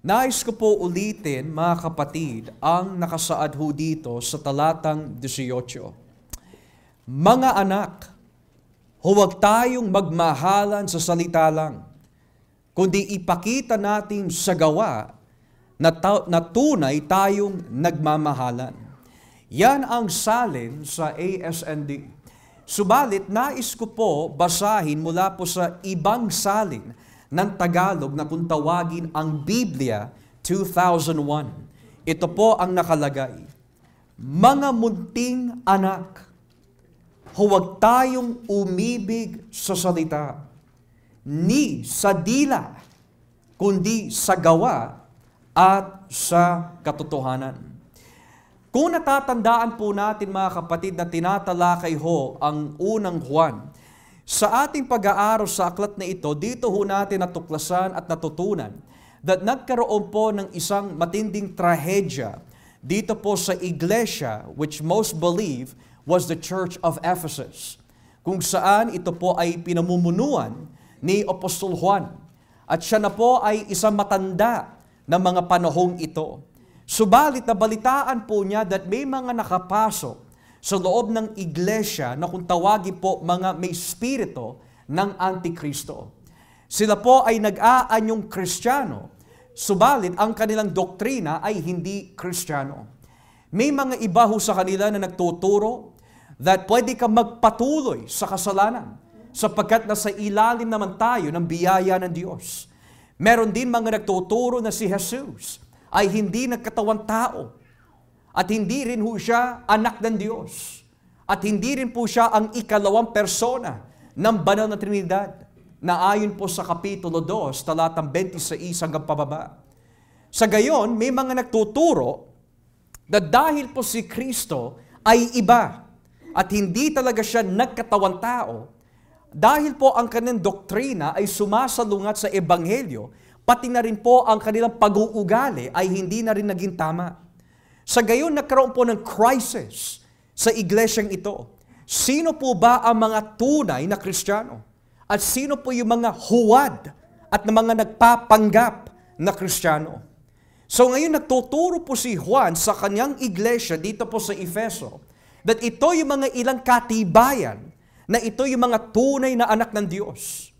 Nais ko po ulitin, mga kapatid, ang nakasaad ho dito sa talatang 18. Mga anak, huwag tayong magmahalan sa salita lang, kundi ipakita natin sa gawa na tunay tayong nagmamahalan. Yan ang salin sa ASND. Subalit, nais ko po basahin mula po sa ibang salin ng Tagalog na kung tawagin ang Biblia 2001. Ito po ang nakalagay. Mga munting anak, huwag tayong umibig sa salita, ni sa dila, kundi sa gawa at sa katotohanan. Kung natatandaan po natin, mga kapatid, na tinatalakay ho ang unang Juan, sa ating pag-aaral sa aklat na ito, dito ho natin natuklasan at natutunan that nagkaroon po ng isang matinding trahedya dito po sa iglesia, which most believe was the Church of Ephesus, kung saan ito po ay pinamumunuan ni Apostol Juan. At siya na po ay isang matanda ng mga panahong ito. Subalit nabalitaan po niya that may mga nakapasok sa loob ng iglesia na kung tawagin po mga may spirito ng Antikristo. Sila po ay nag-aanyong Kristiyano, subalit ang kanilang doktrina ay hindi Kristiyano. May mga iba ho sa kanila na nagtuturo that pwede ka magpatuloy sa kasalanan sapagkat nasa ilalim naman tayo ng biyaya ng Diyos. Meron din mga nagtuturo na si Jesus ay hindi nagkatawang tao at hindi rin ho siya anak ng Diyos at hindi rin po siya ang ikalawang persona ng banal na Trinidad na ayon po sa Kapitulo 2, talatang 26 hanggang pababa. Sa gayon, may mga nagtuturo na dahil po si Kristo ay iba at hindi talaga siya nagkatawang tao, dahil po ang kanilang doktrina ay sumasalungat sa Ebanghelyo, pati na rin po ang kanilang pag-uugali ay hindi na rin naging tama. Sa gayon, nagkaroon po ng crisis sa iglesyang ito. Sino po ba ang mga tunay na Kristiyano? At sino po yung mga huwad at mga nagpapanggap na Kristiyano? So ngayon, nagtuturo po si Juan sa kanyang iglesia dito po sa Efeso that ito yung mga ilang katibayan na ito yung mga tunay na anak ng Diyos.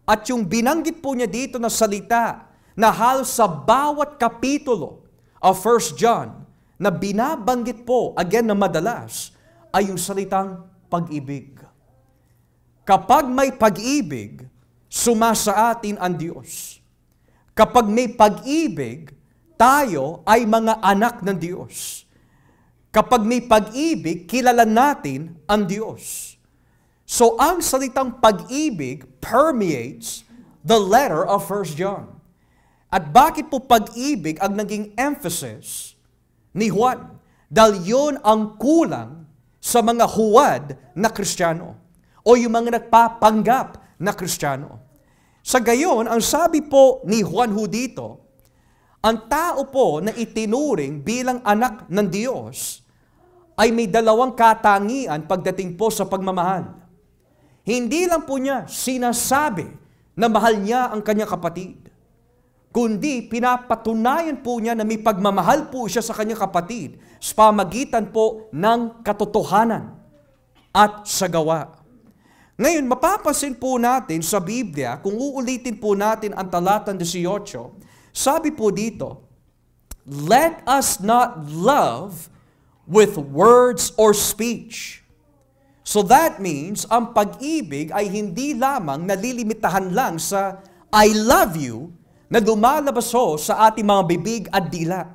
At yung binanggit po niya dito na salita na halos sa bawat kapitulo of 1 John na binabanggit po, again na madalas, ay yung salitang pag-ibig. Kapag may pag-ibig, sumasa atin ang Diyos. Kapag may pag-ibig, tayo ay mga anak ng Diyos. Kapag may pag-ibig, kilala natin ang Diyos. So, ang salitang pag-ibig permeates the letter of 1 John. At bakit po pag-ibig ang naging emphasis ni Juan? Dahil yun ang kulang sa mga huwad na Kristiyano o yung mga nagpapanggap na Kristiyano. Sa gayon, ang sabi po ni Juan ho dito, ang tao po na itinuring bilang anak ng Diyos ay may dalawang katangian pagdating po sa pagmamahal. Hindi lang po niya sinasabi na mahal niya ang kanyang kapatid, kundi pinapatunayan po niya na may pagmamahal po siya sa kanyang kapatid sa pamagitan po ng katotohanan at sa gawa. Ngayon, mapapansin po natin sa Biblia, kung uulitin po natin ang talatang 18, sabi po dito, let us not love with words or speech. So that means, ang pag-ibig ay hindi lamang nalilimitahan lang sa I love you na lumalabas ho sa ating mga bibig at dila.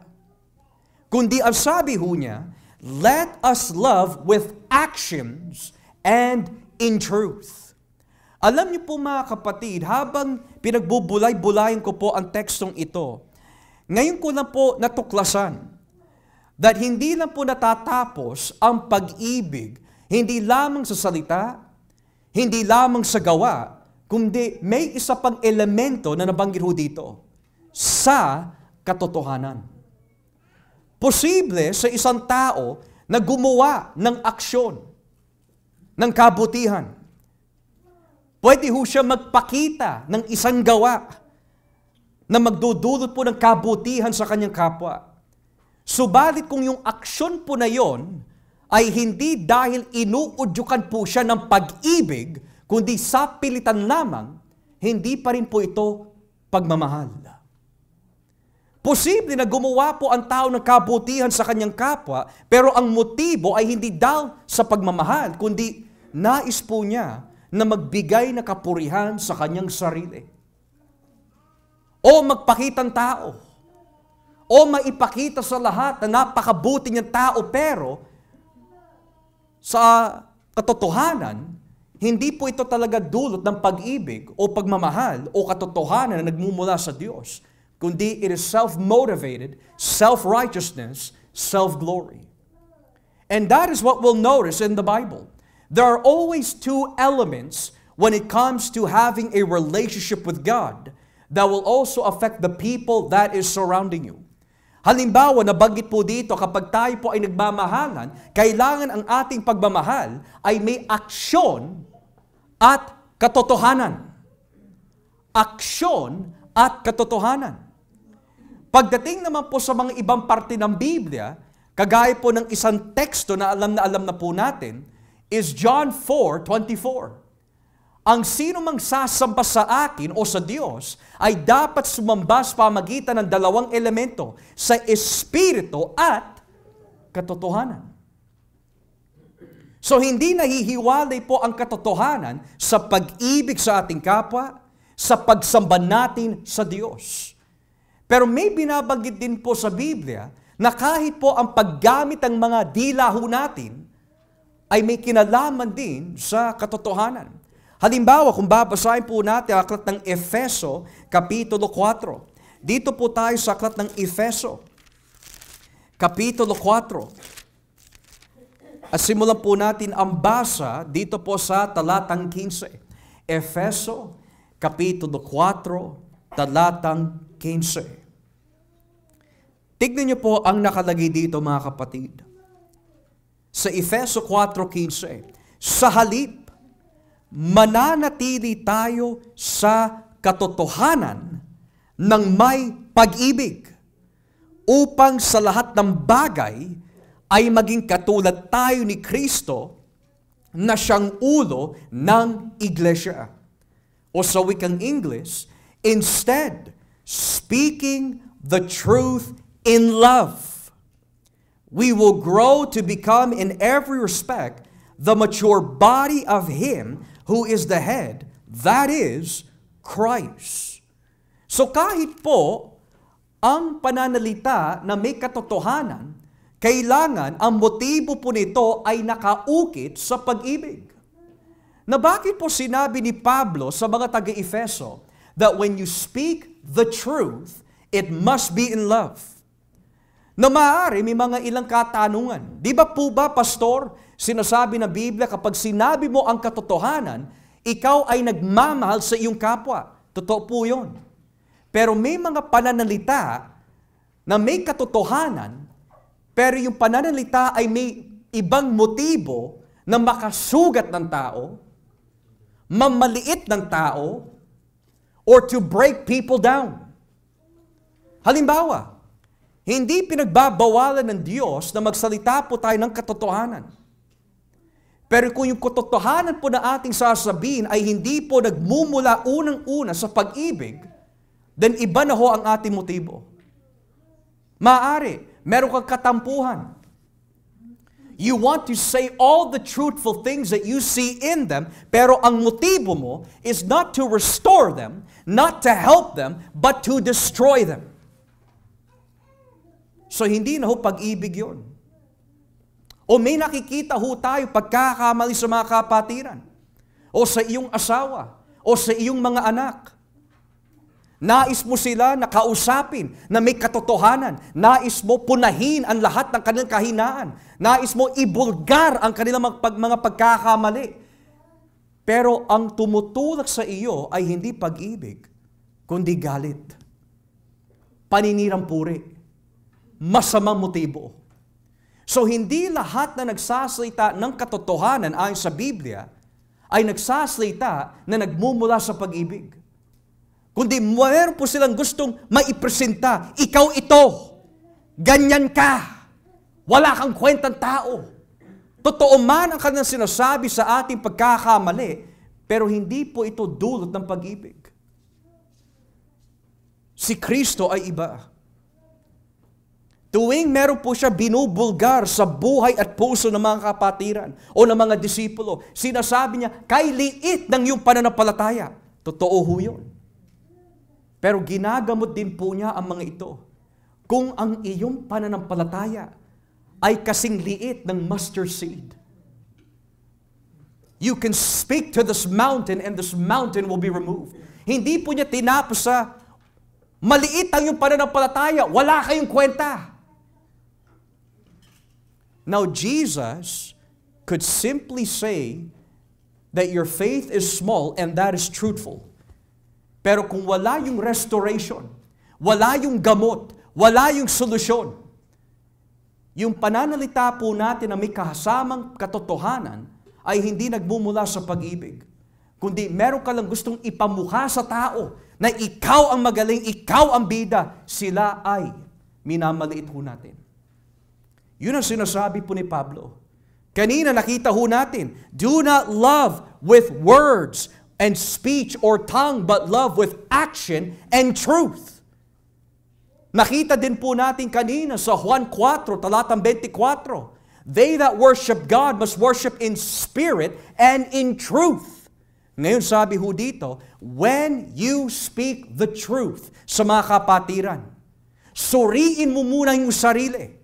Kundi ang sabi ho niya, let us love with actions and in truth. Alam niyo po mga kapatid, habang pinagbubulay-bulayan ko po ang tekstong ito, ngayon ko na po natuklasan that hindi lang po natatapos ang pag-ibig hindi lamang sa salita, hindi lamang sa gawa, kundi may isa pang elemento na nabanggit ho dito, sa katotohanan. Posible sa isang tao na gumawa ng aksyon, ng kabutihan. Pwede ho siya magpakita ng isang gawa na magdudulot po ng kabutihan sa kanyang kapwa. Subalit kung yung aksyon po na yon ay hindi dahil inuudyukan po siya ng pag-ibig, kundi sa pilitan lamang, hindi pa rin po ito pagmamahal. Posible na gumawa po ang tao ng kabutihan sa kanyang kapwa, pero ang motibo ay hindi daw sa pagmamahal, kundi nais po niya na magbigay na kapurihan sa kanyang sarili. O magpakitang tao. O maipakita sa lahat na napakabuti niyang tao, pero sa katotohanan, hindi po ito talaga dulot ng pag-ibig o pagmamahal o katotohanan na nagmumula sa Diyos, kundi it is self-motivated, self-righteousness, self-glory. And that is what we'll notice in the Bible. There are always two elements when it comes to having a relationship with God that will also affect the people that is surrounding you. Halimbawa, nabanggit po dito, kapag tayo po ay nagmamahalan, kailangan ang ating pagmamahal ay may aksyon at katotohanan. Aksyon at katotohanan. Pagdating naman po sa mga ibang parte ng Biblia, kagaya po ng isang teksto na alam po natin, is John 4:24. Ang sino mang sasamba sa akin o sa Diyos ay dapat sumamba sa pamagitan ng dalawang elemento, sa Espiritu at katotohanan. So hindi nahihiwalay po ang katotohanan sa pag-ibig sa ating kapwa, sa pagsamba natin sa Diyos. Pero may binabanggit din po sa Biblia na kahit po ang paggamit ng mga dilaho natin ay may kinalaman din sa katotohanan. Halimbawa, kung babasahin po natin ang aklat ng Efeso, Kapitulo 4. Dito po tayo sa aklat ng Efeso, Kapitulo 4. At simulan po natin ang basa dito po sa talatang 15. Efeso, Kapitulo 4, talatang 15. Tignan niyo po ang nakalagay dito, mga kapatid. Sa Efeso 4:15, sa halip, mananatili tayo sa katotohanan ng may pag-ibig upang sa lahat ng bagay ay maging katulad tayo ni Kristo na siyang ulo ng iglesia. O sa wikang English, instead, speaking the truth in love, we will grow to become in every respect the mature body of Him who is the head, that is, Christ. So kahit po ang pananalita na may katotohanan, kailangan ang motibo po nito ay nakaukit sa pag-ibig. Na bakit po sinabi ni Pablo sa mga taga-Efeso that when you speak the truth, it must be in love? Na maaari may mga ilang katanungan. Di ba po ba, Pastor, sinasabi ng Biblia, kapag sinabi mo ang katotohanan, ikaw ay nagmamahal sa iyong kapwa. Totoo po yun. Pero may mga pananalita na may katotohanan, pero yung pananalita ay may ibang motibo na makasugat ng tao, mamaliit ng tao, or to break people down. Halimbawa, hindi pinagbabawalan ng Diyos na magsalita po tayo ng katotohanan. Pero kung yung katotohanan po na ating sasabihin ay hindi po nagmumula unang-una sa pag-ibig, then iba na ho ang ating motibo. Maaari, meron kang katampuhan. You want to say all the truthful things that you see in them, pero ang motibo mo is not to restore them, not to help them, but to destroy them. So hindi na ho pag-ibig yun. O may nakikita ho tayo pagkakamali sa mga kapatiran, o sa iyong asawa, o sa iyong mga anak. Nais mo sila na kausapin na may katotohanan. Nais mo punahin ang lahat ng kanilang kahinaan. Nais mo ibulgar ang kanilang mga pagkakamali. Pero ang tumutulak sa iyo ay hindi pag-ibig, kundi galit, paninirang puri, masamang motibo. So hindi lahat na nagsasalita ng katotohanan ayon sa Biblia ay nagsasalita na nagmumula sa pag-ibig. Kundi meron po silang gustong maipresenta, ikaw ito, ganyan ka, wala kang kwentang tao. Totoo man ang kanilang sinasabi sa ating pagkakamali, pero hindi po ito dulot ng pag-ibig. Si Kristo ay iba. Tuwing meron po siya binubulgar sa buhay at puso ng mga kapatiran o ng mga disipulo, sinasabi niya, kay liit ng iyong pananampalataya. Totoo ho yun. Pero ginagamot din po niya ang mga ito. Kung ang iyong pananampalataya ay kasing liit ng mustard seed, you can speak to this mountain and this mountain will be removed. Hindi po niya tinapos sa maliit ang iyong pananampalataya, wala kayong kwenta. Now, Jesus could simply say that your faith is small and that is truthful. Pero kung wala yung restoration, wala yung gamot, wala yung solusyon, yung pananalita po natin na may kasamang katotohanan ay hindi nagmumula sa pag-ibig. Kundi meron ka lang gustong ipamukha sa tao na ikaw ang magaling, ikaw ang bida, sila ay minamaliit ho natin. Yun ang sinasabi po ni Pablo. Kanina nakita ho natin, do not love with words and speech or tongue, but love with action and truth. Nakita din po natin kanina sa Juan 4, talatang 24, they that worship God must worship in spirit and in truth. Ngayon sabi ho dito, when you speak the truth sa mga kapatiran, suriin mo muna yung sarili.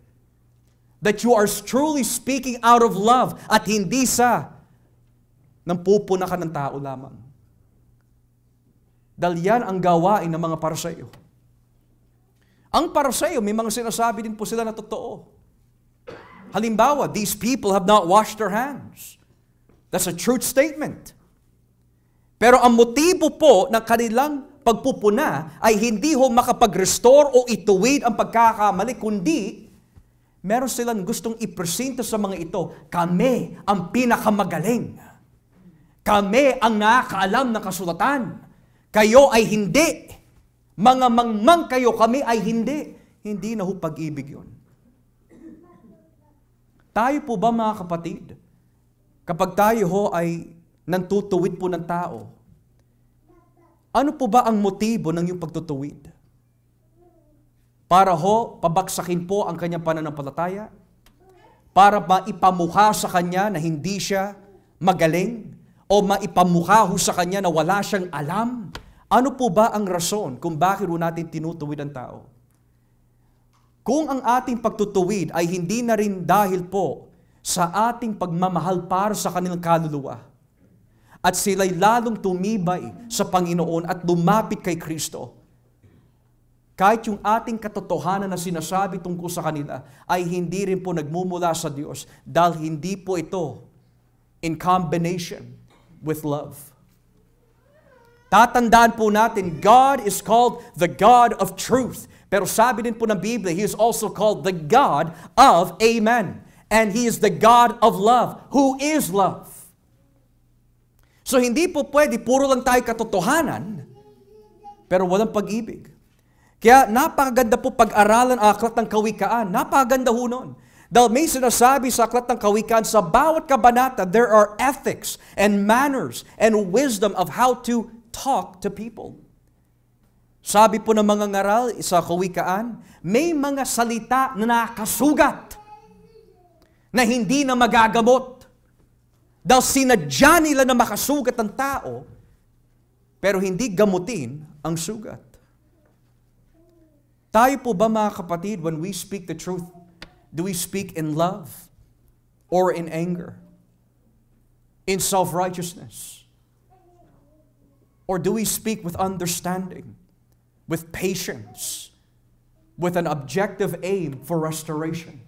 That you are truly speaking out of love at hindi sa nang pupuna ka ng tao lamang. Dahil yan ang gawain ng mga Pariseo. Ang Pariseo, may mga sinasabi din po sila na totoo. Halimbawa, these people have not washed their hands. That's a truth statement. Pero ang motibo po ng kanilang pagpupuna ay hindi ho makapag-restore o ituwid ang pagkakamali, kundi meron silang gustong ipresenta sa mga ito, kami ang pinakamagaling. Kami ang nakakaalam ng kasulatan. Kayo ay hindi. Mga mangmang kayo, kami ay hindi. Hindi na ho pag-ibig yun. Tayo po ba mga kapatid, kapag tayo ho ay nantutuwid po ng tao, ano po ba ang motibo ng iyong pagtutuwid? Para ho, pabaksakin po ang kanyang pananampalataya? Para maipamukha sa kanya na hindi siya magaling? O maipamukha ho sa kanya na wala siyang alam? Ano po ba ang rason kung bakit ho natin tinutuwid ang tao? Kung ang ating pagtutuwid ay hindi na rin dahil po sa ating pagmamahal para sa kanilang kaluluwa, at sila'y lalong tumibay sa Panginoon at lumapit kay Kristo, kahit yung ating katotohanan na sinasabi tungkol sa kanila ay hindi rin po nagmumula sa Diyos dahil hindi po ito in combination with love. Tatandaan po natin, God is called the God of truth. Pero sabi din po ng Biblia, He is also called the God of Amen. And He is the God of love, who is love. So hindi po pwede, puro lang tayo katotohanan, pero walang pag-ibig. Kaya napakaganda po pag-aralan ang Aklat ng Kawikaan. Napakaganda ho nun. Dahil may sinasabi sa Aklat ng Kawikaan, sa bawat kabanata, there are ethics and manners and wisdom of how to talk to people. Sabi po ng mga ngaral sa Kawikaan, may mga salita na nakasugat na hindi na magagamot. Dahil sinadya nila na makasugat ang tao, pero hindi gamutin ang sugat. Tayo po ba mga kapatid, when we speak the truth, do we speak in love or in anger? In self-righteousness? Or do we speak with understanding, with patience, with an objective aim for restoration?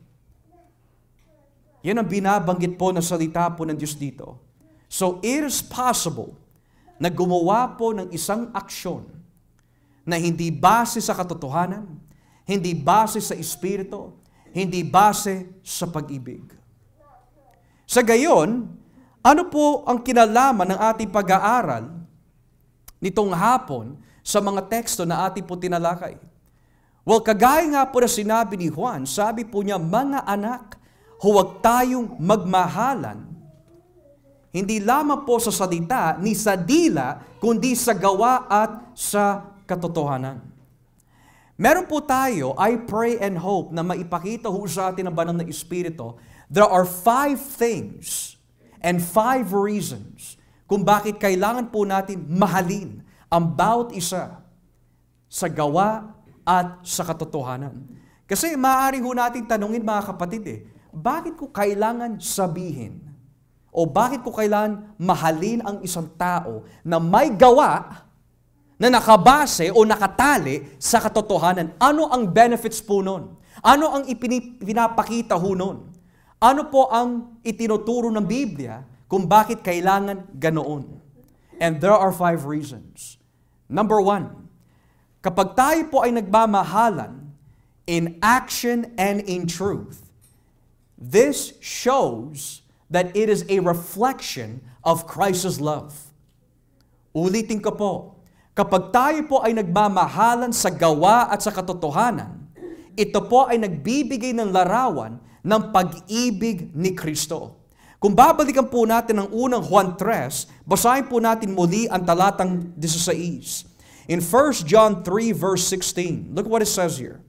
Yan ang binabanggit po na salita po ng Diyos dito. So it is possible na gumawa po ng isang aksyon na hindi base sa katotohanan, hindi base sa Espiritu, hindi base sa pag-ibig. Sa gayon, ano po ang kinalaman ng ating pag-aaral nitong hapon sa mga teksto na ating po tinalakay. Well, kagaya nga po na sinabi ni Juan, sabi po niya, mga anak, huwag tayong magmahalan. Hindi lamang po sa salita ni sa dila, kundi sa gawa at sa katotohanan. Meron po tayo, I pray and hope, na maipakita ho sa atin ang banal na Espiritu. There are 5 things and 5 reasons kung bakit kailangan po natin mahalin ang bawat isa sa gawa at sa katotohanan. Kasi maaari ho natin tanungin mga kapatid, bakit ko kailangan sabihin o bakit ko kailangan mahalin ang isang tao na may gawa na nakabase o nakatali sa katotohanan? Ano ang benefits po nun? Ano ang ipinapakita ho nun? Ano po ang itinuturo ng Biblia kung bakit kailangan ganoon? And there are 5 reasons. Number 1, kapag tayo po ay nagmamahalan in action and in truth, this shows that it is a reflection of Christ's love. Ulitin ko po, kapag tayo po ay nagmamahalan sa gawa at sa katotohanan, ito po ay nagbibigay ng larawan ng pag-ibig ni Kristo. Kung babalikan po natin ang unang Juan 3, basahin po natin muli ang talatang 16. In 1 John 3 verse 16, look what it says here.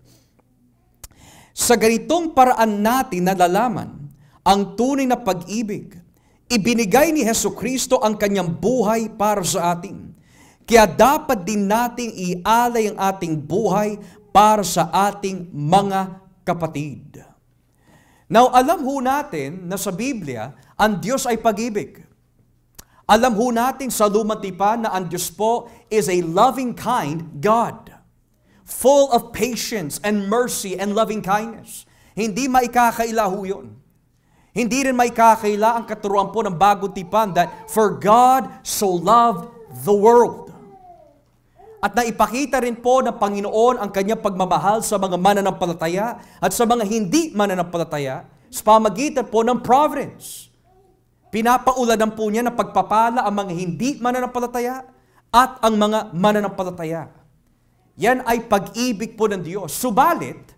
Sa ganitong paraan natin nalalaman ang tunay na pag-ibig. Ibinigay ni Hesukristo ang kanyang buhay para sa atin. Kaya dapat din nating ialay ang ating buhay para sa ating mga kapatid. Now, alam ho natin na sa Biblia, ang Diyos ay pag-ibig. Alam ho natin sa lumang tipan na ang Diyos po is a loving kind God, full of patience and mercy and loving kindness. Hindi maikakaila ho yun. Hindi rin maikakaila ang katuruan po ng bagong tipan that for God so loved the world. At naipakita rin po ng Panginoon ang kanyang pagmamahal sa mga mananampalataya at sa mga hindi mananampalataya sa pamagitan po ng providence. Pinapaulanan po niya ng pagpapala ang mga hindi mananampalataya at ang mga mananampalataya. Yan ay pag-ibig po ng Diyos. Subalit,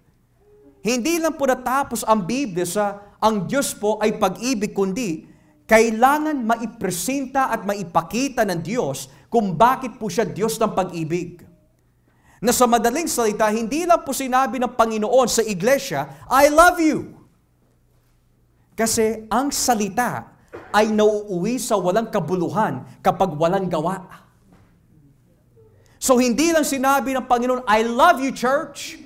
hindi lang po natapos ang Biblia sa ang Diyos po ay pag-ibig, kundi kailangan maipresenta at maipakita ng Diyos kung bakit po siya Diyos ng pag-ibig. Na sa madaling salita, hindi lang po sinabi ng Panginoon sa iglesia, I love you. Kasi ang salita ay nauuwi sa walang kabuluhan kapag walang gawa. So hindi lang sinabi ng Panginoon, I love you, church.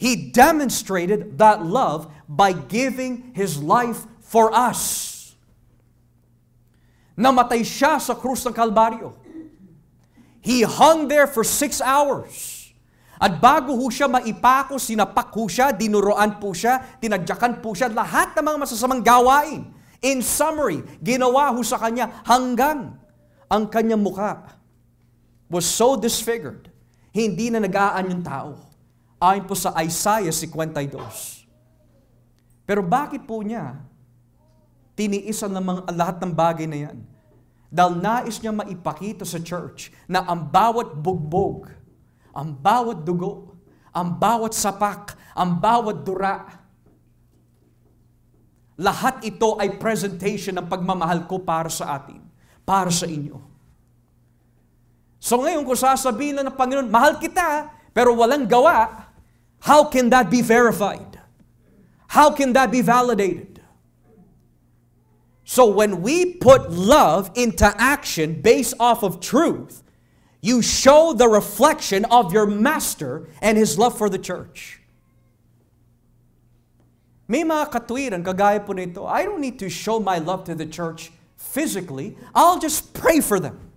He demonstrated that love by giving His life for us. Namatay siya sa krus ng Kalbaryo. He hung there for 6 hours. At bago ho siya maipako, sinapak ho siya, dinuroan po siya, tinadyakan po siya, lahat ng mga masasamang gawain. In summary, ginawa ho sa kanya hanggang ang kanyang mukha was so disfigured, hindi na nag-aan yung tao. Ayon po sa Isaiah 52. Pero bakit po niya tiniisan ng lahat ng bagay na yan? Dahil nais niya maipakita sa church na ang bawat bugbog, ang bawat dugo, ang bawat sapak, ang bawat dura, lahat ito ay presentation ng pagmamahal ko para sa atin, para sa inyo. So ngayon kung sasabihin lang ng Panginoon, mahal kita, pero walang gawa, how can that be verified? How can that be validated? So when we put love into action based off of truth, you show the reflection of your master and his love for the church. May mga katwiran kagaya po nito, I don't need to show my love to the church physically. I'll just pray for them.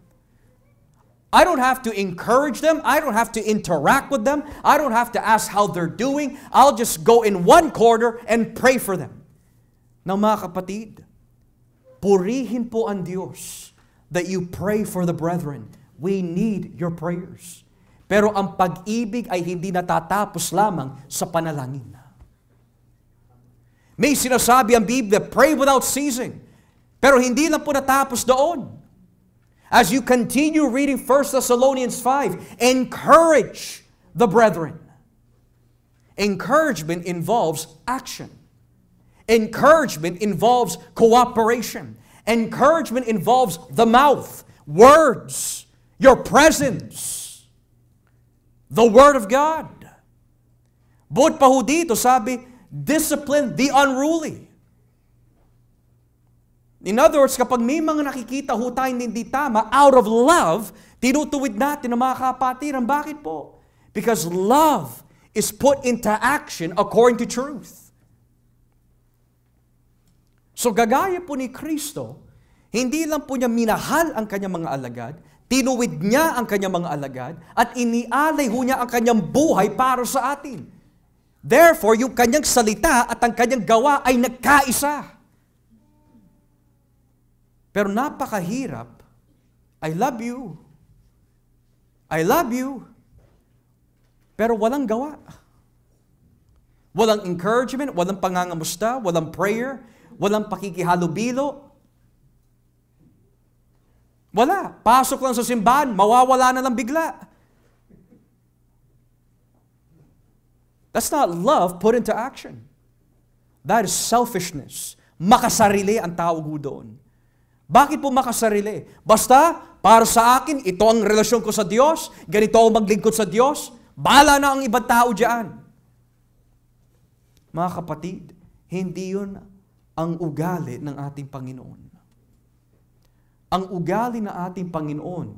I don't have to encourage them. I don't have to interact with them. I don't have to ask how they're doing. I'll just go in one corner and pray for them. Now mga kapatid, purihin po ang Diyos that you pray for the brethren. We need your prayers. Pero ang pag-ibig ay hindi natatapos lamang sa panalangin. May sinasabi ang Biblia, pray without ceasing. Pero hindi lang po natapos doon. As you continue reading 1 Thessalonians 5, encourage the brethren. Encouragement involves action. Encouragement involves cooperation. Encouragement involves the mouth, words, your presence, the Word of God. Bukod pa ho dito, sabi, discipline the unruly. In other words, kapag may mga nakikita ho tayong hindi tama, out of love, tinutuwid natin ang mga kapatiran. Bakit po? Because love is put into action according to truth. So gagaya po ni Kristo, hindi lang po niya minahal ang kanyang mga alagad, tinuwid niya ang kanyang mga alagad, at inialay ho niya ang kanyang buhay para sa atin. Therefore, yung kanyang salita at ang kanyang gawa ay nagkaisa. Pero napakahirap, I love you. I love you. Pero walang gawa. Walang encouragement, walang pangangamusta, walang prayer, walang pakikihalubilo. Wala. Pasok lang sa simbahan, mawawala na lang bigla. That's not love put into action. That is selfishness. Makasarili ang tawag ho doon. Bakit po makasarili? Basta, para sa akin, ito ang relasyon ko sa Diyos, ganito ako maglingkod sa Diyos, bahala na ang ibang tao dyan. Mga kapatid, hindi yun ang ugali ng ating Panginoon. Ang ugali ng ating Panginoon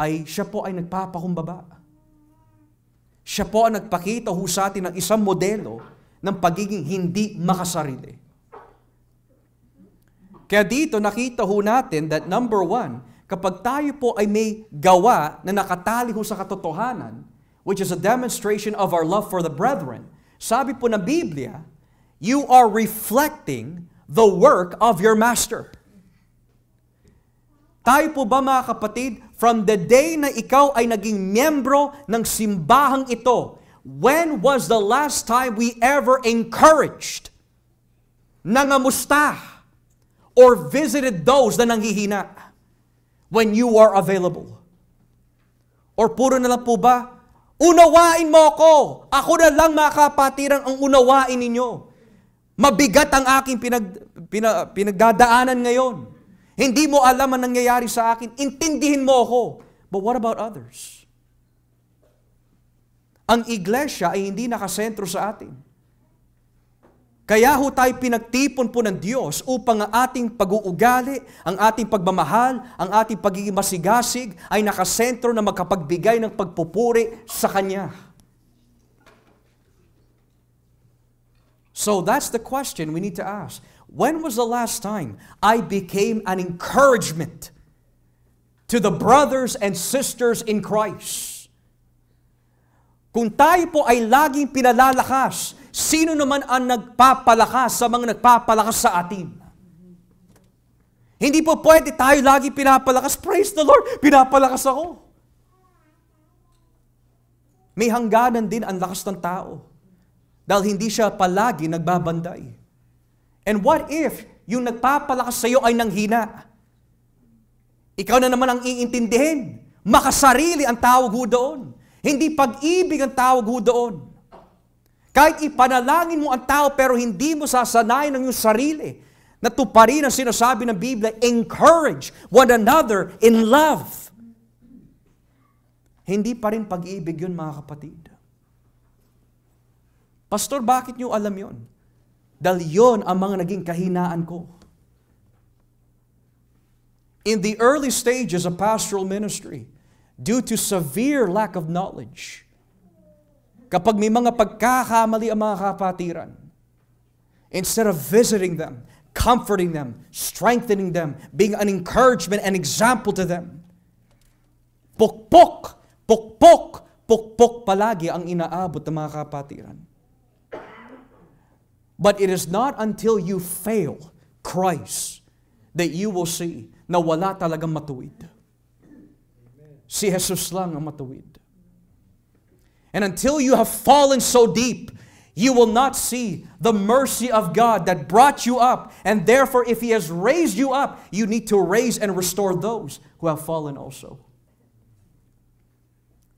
ay siya po ay nagpapakumbaba. Siya po ang nagpakita ho sa atin ng isang modelo ng pagiging hindi makasarili. Kaya dito nakita ho natin that number one, kapag tayo po ay may gawa na nakatali ho sa katotohanan, which is a demonstration of our love for the brethren, sabi po ng Biblia, you are reflecting the work of your master. Tayo po ba mga kapatid, from the day na ikaw ay naging miyembro ng simbahang ito, when was the last time we ever encouraged, nangamusta, or visited those na nanghihina when you are available? Or puro na lang po ba, unawain mo ako na lang mga kapatiran ang unawain ninyo. Mabigat ang aking pinagdadaanan ngayon. Hindi mo alam ang nangyayari sa akin, intindihin mo ako. But what about others? Ang iglesia ay hindi nakasentro sa atin. Kaya ho tayo pinagtipon po ng Diyos upang ang ating pag-uugali, ang ating pagmamahal, ang ating pagiging masigasig ay nakasentro na magkapagbigay ng pagpupuri sa Kanya. So that's the question we need to ask. When was the last time I became an encouragement to the brothers and sisters in Christ? Kung tayo po ay laging pinalalakas, sino naman ang nagpapalakas sa mga nagpapalakas sa atin? Hindi po pwede tayo lagi pinapalakas. Praise the Lord, pinapalakas ako. May hangganan din ang lakas ng tao. Dahil hindi siya palagi nagbabanday. And what if yung nagpapalakas sa iyo ay nanghina? Ikaw na naman ang iintindihin. Makasarili ang tawag ho doon. Hindi pag-ibig ang tawag ho doon. Kahit ipanalangin mo ang tao pero hindi mo sasanayin ang iyong sarili, natuparin ang sinasabi ng Biblia, encourage one another in love. Hindi pa rin pag-ibig yun, mga kapatid. Pastor, bakit niyo alam yun? Dahil yun ang mga naging kahinaan ko. In the early stages of pastoral ministry, due to severe lack of knowledge, kapag may mga pagkakamali ang mga kapatiran, instead of visiting them, comforting them, strengthening them, being an encouragement and example to them, pukpok, pukpok, pukpok palagi ang inaabot ng mga kapatiran. But it is not until you fail Christ that you will see na wala talagang matuwid. Si Jesus lang ang matuwid. And until you have fallen so deep, you will not see the mercy of God that brought you up. And therefore, if He has raised you up, you need to raise and restore those who have fallen also.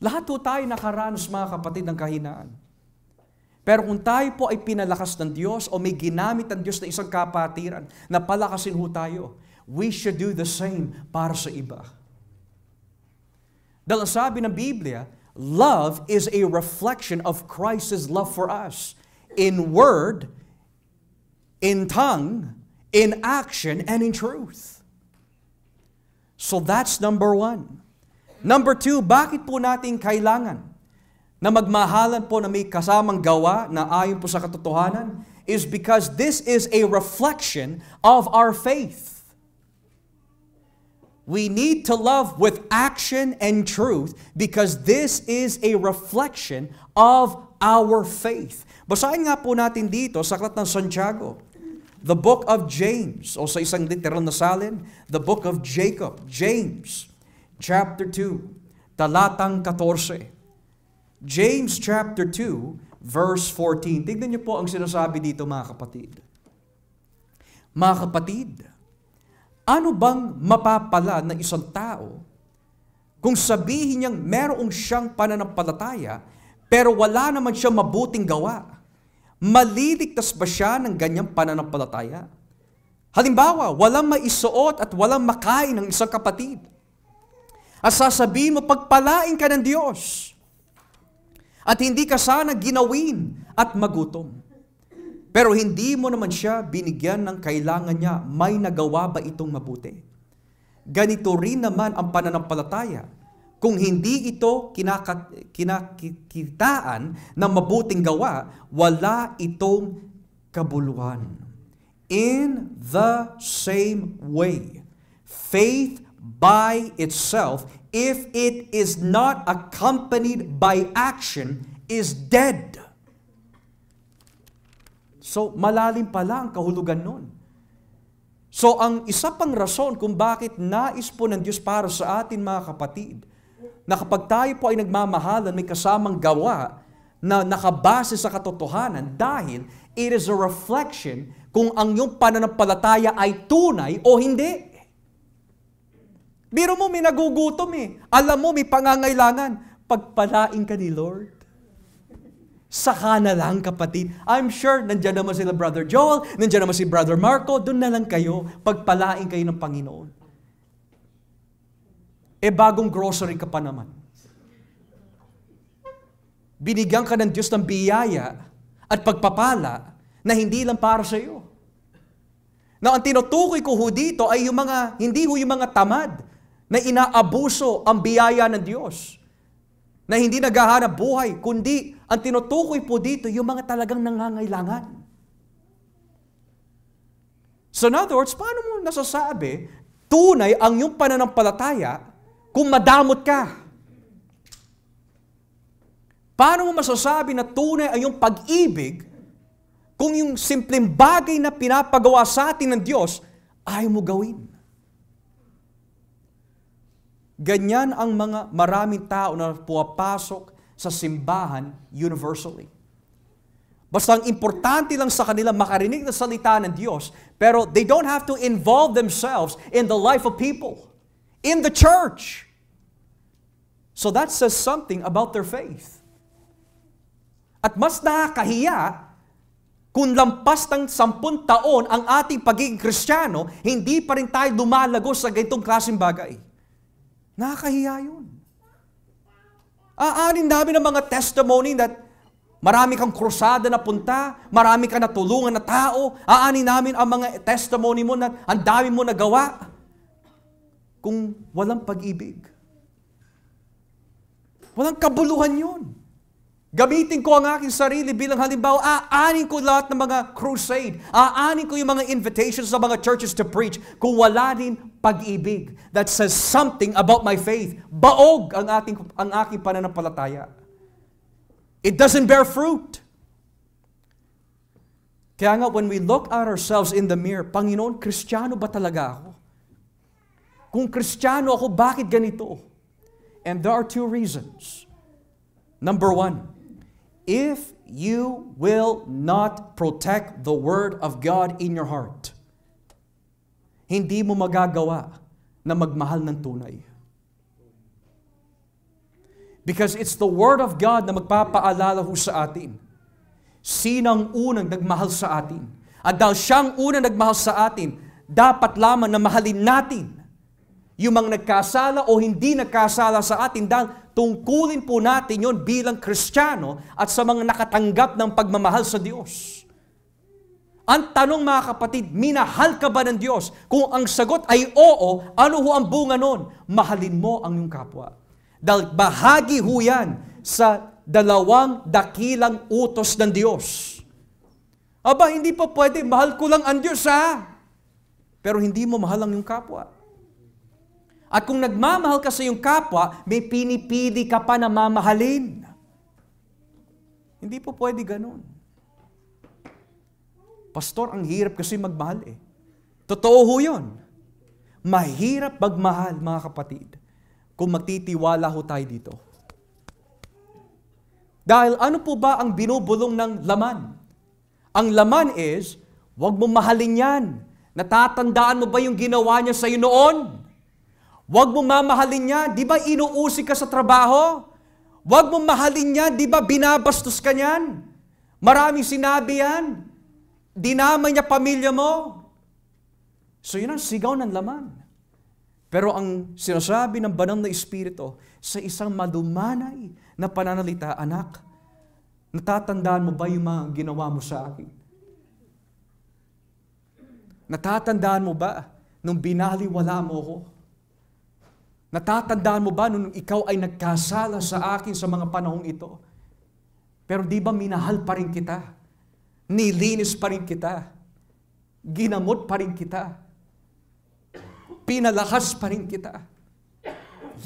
Lahat po tayo nakaranas, mga kapatid, ng kahinaan. Pero kung tayo po ay pinalakas ng Diyos o may ginamit ng Diyos na isang kapatiran na palakasin ho tayo, we should do the same para sa iba. Dahil sabi ng Biblia, love is a reflection of Christ's love for us in word, in tongue, in action, and in truth. So that's number 1. Number 2, bakit po natin kailangan na magmahalan po na may kasamang gawa na ayon po sa katotohanan? Is because this is a reflection of our faith. We need to love with action and truth because this is a reflection of our faith. Basahin nga po natin dito sa Aklat ng Santiago, the book of James, o sa isang literal na salin, the book of Jacob, James, chapter 2, talatang 14. James chapter 2, verse 14. Tignan niyo po ang sinasabi dito, mga kapatid. Mga kapatid, ano bang mapapala ng isang tao kung sabihin niyang merong siyang pananampalataya pero wala naman siyang mabuting gawa? Maliligtas ba siya ng ganyang pananampalataya? Halimbawa, walang maisuot at walang makain ng isang kapatid. At sasabihin mo, pagpalain ka ng Diyos. At hindi ka sana ginawin at magutom. Pero hindi mo naman siya binigyan ng kailangan niya, may nagawa ba itong mabuti? Ganito rin naman ang pananampalataya. Kung hindi ito kinakitaan ng mabuting gawa, wala itong kabuluhan. In the same way, faith by itself, if it is not accompanied by action, is dead. So, malalim pala ang kahulugan nun. So, ang isa pang rason kung bakit nais po ng Diyos para sa atin, mga kapatid, na kapag tayo po ay nagmamahalan, may kasamang gawa na nakabase sa katotohanan dahil it is a reflection kung ang iyong pananampalataya ay tunay o hindi. Biro mo, may nagugutom eh. Alam mo, may pangangailangan. Pagpalain ka ni Lord. Saka na lang, kapatid. I'm sure, nandiyan naman sila Brother Joel, nandiyan naman si Brother Marco, doon na lang kayo, pagpalain kayo ng Panginoon. Bagong grocery ka pa naman. Binigyan ka ng Diyos ng biyaya at pagpapala na hindi lang para sa iyo. Na ang tinutukoy ko dito ay hindi yung mga tamad na inaabuso ang biyaya ng Diyos. Na hindi naghahanap buhay, kundi ang tinutukoy po dito, yung mga talagang nangangailangan. So in other words, paano mo nasasabi, tunay ang iyong pananampalataya kung madamot ka? Paano mo masasabi na tunay ang iyong pag-ibig kung yung simpleng bagay na pinapagawa sa atin ng Diyos, ayaw mo gawin? Ganyan ang mga maraming tao na pumapasok sa simbahan universally. Basta ang importante lang sa kanila makarinig ng salita ng Diyos, pero they don't have to involve themselves in the life of people, in the church. So that says something about their faith. At mas nakakahiya kung lampas ng 10 taon ang ating pagiging Kristiyano, hindi pa rin tayo lumalago sa ganitong klaseng bagay. Nakakahiya yun. Aanin namin ng mga testimony that marami kang krusada na punta, marami kang natulungan na tao. Aanin namin ang mga testimony mo na ang dami mo nagawa. Kung walang pag-ibig. Walang kabuluhan yun. Gamitin ko ang aking sarili bilang halimbawa, aanin ko lahat ng mga crusade, aanin ko yung mga invitations sa mga churches to preach, kung wala din pag-ibig. That says something about my faith. Baog ang aking pananampalataya. It doesn't bear fruit. Kaya nga, when we look at ourselves in the mirror, Panginoon, Kristiyano ba talaga ako? Kung Kristiyano ako, bakit ganito? And there are 2 reasons. Number 1, if you will not protect the Word of God in your heart, hindi mo magagawa na magmahal ng tunay. Because it's the Word of God na magpapaalala ho sa atin. Sinang unang nagmahal sa atin? At dahil siyang unang nagmahal sa atin, dapat lamang na mahalin natin yung mga nagkasala o hindi nagkasala sa atin dahil tungkulin po natin yon bilang Kristiyano at sa mga nakatanggap ng pagmamahal sa Diyos. Ang tanong mga kapatid, minahal ka ba ng Diyos? Kung ang sagot ay oo, ano ho ang bunga nun? Mahalin mo ang iyong kapwa. Dahil bahagi ho yan sa dalawang dakilang utos ng Diyos. Aba, hindi pa pwede, mahal ko lang ang Diyos ha. Pero hindi mo mahal ang iyong kapwa. At kung nagmamahal ka sa iyong kapwa, may pinipili ka pa na mamahalin. Hindi po pwede ganun. Pastor, ang hirap kasi magmahal eh. Totoo ho yun. Mahirap magmahal, mga kapatid, kung magtitiwala ho tayo dito. Dahil ano po ba ang binubulong ng laman? Ang laman is, huwag mo mahalin yan. Natatandaan mo ba yung ginawa niya sa iyo noon? Huwag mo mamahalin niya. Di ba inuusig ka sa trabaho? Huwag mo mahalin niya. Di ba binabastos ka niyan? Maraming sinabi yan. Dinamay niya pamilya mo. So yun ang sigaw ng laman. Pero ang sinasabi ng banal na Espiritu sa isang malumanay na pananalita, anak, natatandaan mo ba yung mga ginawa mo sa akin? Natatandaan mo ba nung binaliwala mo ko? Natatandaan mo ba nung ikaw ay nagkasala sa akin sa mga panahong ito? Pero di ba minahal pa rin kita? Nilinis pa rin kita? Ginamot pa rin kita? Pinalakas pa rin kita?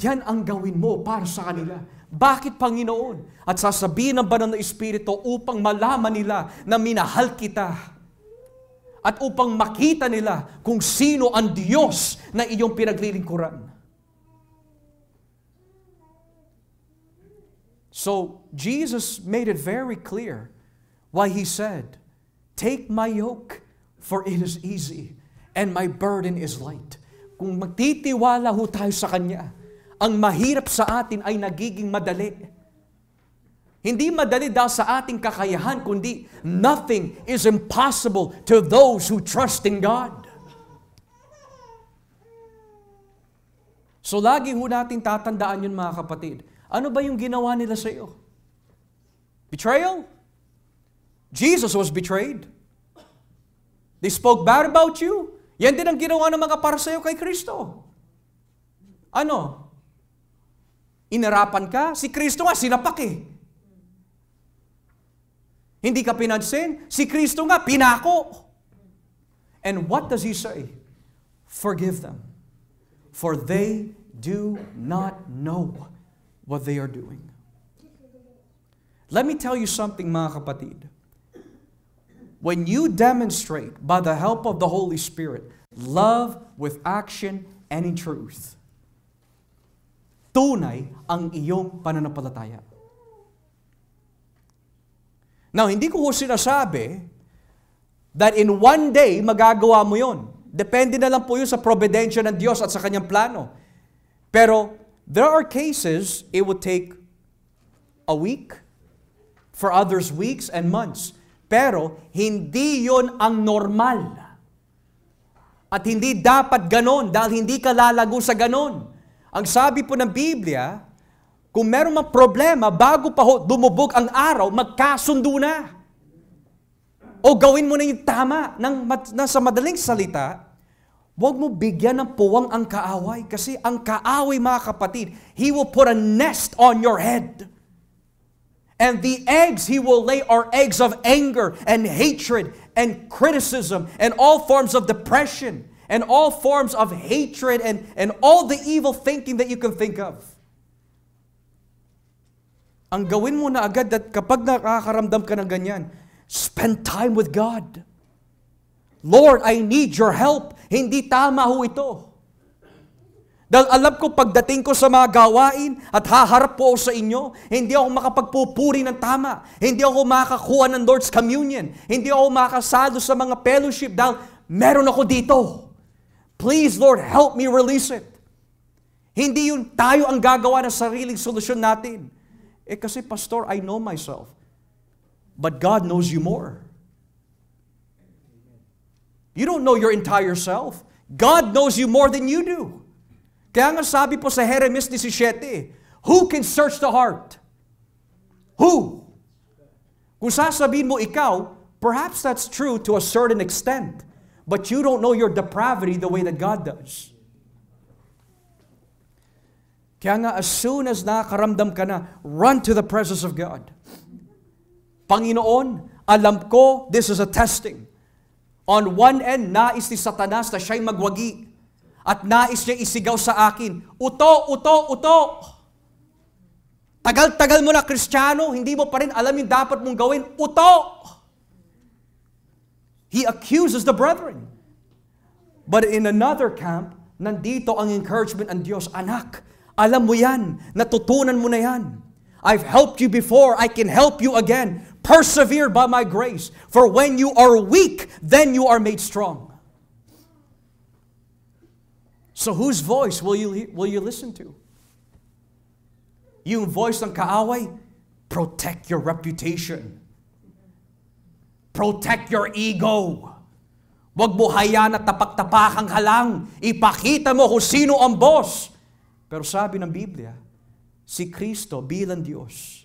Yan ang gawin mo para sa kanila. Bakit, Panginoon? At sasabihin ng banal na Espiritu upang malaman nila na minahal kita. At upang makita nila kung sino ang Diyos na iyong pinaglilingkuran. So, Jesus made it very clear why He said, "Take my yoke, for it is easy, and my burden is light." Kung magtitiwala ho tayo sa Kanya, ang mahirap sa atin ay nagiging madali. Hindi madali dahil sa ating kakayahan, kundi nothing is impossible to those who trust in God. So lagi ho natin tatandaan yun, mga kapatid. Ano ba yung ginawa nila sa iyo? Betrayal? Jesus was betrayed. They spoke bad about you. Yan din ang ginawa ng mga Pariseo kay Kristo. Ano? Inarapan ka? Si Kristo nga, sinapak eh. Hindi ka pinansin? Si Kristo nga, pinako. And what does He say? Forgive them, for they do not know what they are doing. Let me tell you something, mga kapatid. When you demonstrate, by the help of the Holy Spirit, love with action and in truth, tunay ang iyong pananampalataya. Now, hindi ko sinasabi that in one day, magagawa mo yon. Depende na lang po yun sa providensya ng Diyos at sa Kanyang plano. Pero, there are cases, it would take a week, for others weeks and months. Pero, hindi yon ang normal. At hindi dapat ganon, dahil hindi ka lalago sa ganon. Ang sabi po ng Biblia, kung meron mang problema, bago pa dumubog ang araw, magkasundo na. O gawin mo na yung tama. Sa madaling salita, huwag mo bigyan ng puwang ang kaaway. Kasi ang kaaway, mga kapatid, he will put a nest on your head. And the eggs he will lay are eggs of anger and hatred and criticism and all forms of depression and all forms of hatred and all the evil thinking that you can think of. Ang gawin mo na agad at kapag nakakaramdam ka ng ganyan, spend time with God. Lord, I need your help. Hindi tama ho ito. Dahil alam ko pagdating ko sa mga gawain at haharap po sa inyo, hindi ako makapagpupuri ng tama. Hindi ako makakuha ng Lord's Communion. Hindi ako makasalo sa mga fellowship dahil meron ako dito. Please, Lord, help me release it. Hindi yun tayo ang gagawa ng sariling solusyon natin. Kasi, Pastor, I know myself. But God knows you more. You don't know your entire self. God knows you more than you do. Kaya nga sabi po sa Jeremias 17, who can search the heart? Who? Kung sasabihin mo ikaw, perhaps that's true to a certain extent. But you don't know your depravity the way that God does. Kaya nga, as soon as nakakaramdam ka na, run to the presence of God. Panginoon, alam ko, this is a testing. On one end, nais ni Satanas na siya'y magwagi. At nais niya isigaw sa akin, uto, uto, uto. Tagal-tagal mo na Kristiyano, hindi mo pa rin alam yung dapat mong gawin, uto. He accuses the brethren. But in another camp, nandito ang encouragement ng Diyos, anak, alam mo yan, natutunan mo na yan. I've helped you before, I can help you again. Persevere by my grace. For when you are weak, then you are made strong. So whose voice will you listen to? Yung voice ng kaaway, protect your reputation. Protect your ego. Huwag mo hayaan na tapak-tapakang halang. Ipakita mo kung sino ang boss. Pero sabi ng Biblia, si Kristo bilang Diyos,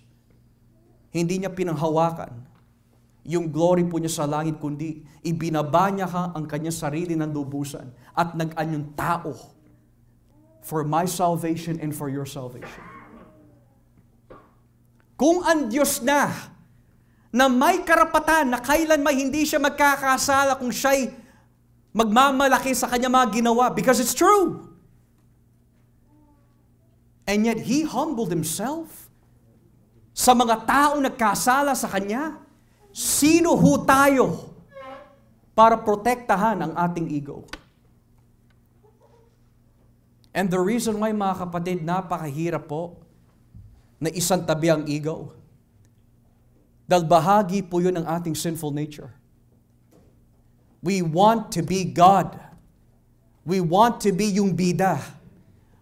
hindi niya pinanghawakan yung glory po niya sa langit, kundi ibinaba niya ang kanyang sarili ng lubusan at nag-anyong tao for my salvation and for your salvation. Kung ang Diyos na may karapatan na kailan may hindi siya magkakasala kung siya'y magmamalaki sa kanyang mga ginawa, because it's true. And yet, He humbled Himself sa mga taong nagkasala sa Kanya. Sino ho tayo para protektahan ang ating ego? And the reason why, mga kapatid, napakahirap po na isang tabi ang ego. Dahil bahagi po yun ng ating sinful nature. We want to be God. We want to be yung bida.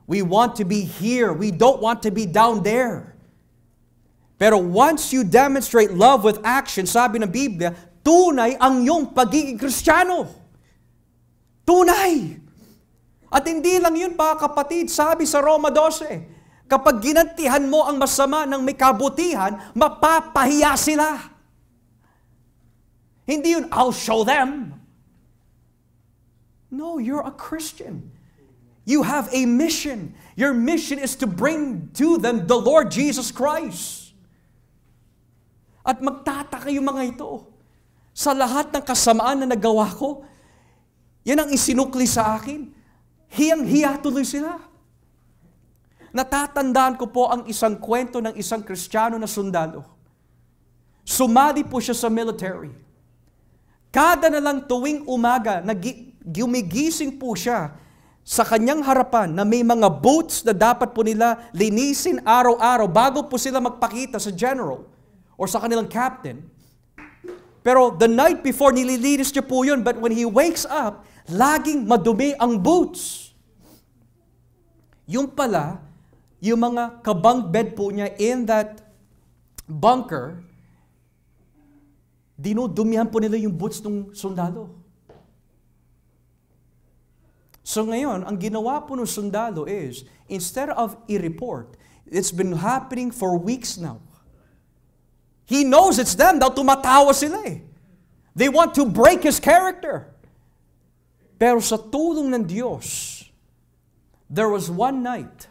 We want to be here. We don't want to be down there. Pero once you demonstrate love with action, sabi ng Biblia, tunay ang iyong pagiging Kristiyano. Tunay. At hindi lang yun, mga kapatid, sabi sa Roma 12, kapag ginantihan mo ang masama ng may kabutihan, mapapahiya sila. Hindi yun, I'll show them. No, you're a Christian. You have a mission. Your mission is to bring to them the Lord Jesus Christ. At magtataka yung mga ito. Sa lahat ng kasamaan na nagawa ko, yan ang isinukli sa akin. Hiyang-hiya tuloy sila. Natatandaan ko po ang isang kwento ng isang Kristiyano na sundalo. Sumali po siya sa military. Kada na lang tuwing umaga, gumigising po siya sa kanyang harapan na may mga boots na dapat po nila linisin araw-araw bago po sila magpakita sa general or sa kanilang captain. Pero the night before, nililinis niya po yun. But when he wakes up, laging madumi ang boots. Yung pala, yung mga kabunk bed po niya in that bunker, dinudumihan po nila yung boots ng sundalo. So ngayon, ang ginawa po ng sundalo is, instead of i-report, it's been happening for weeks now. He knows it's them, daw tumatawa sila eh. They want to break his character. Pero sa tulong ng Diyos, there was one night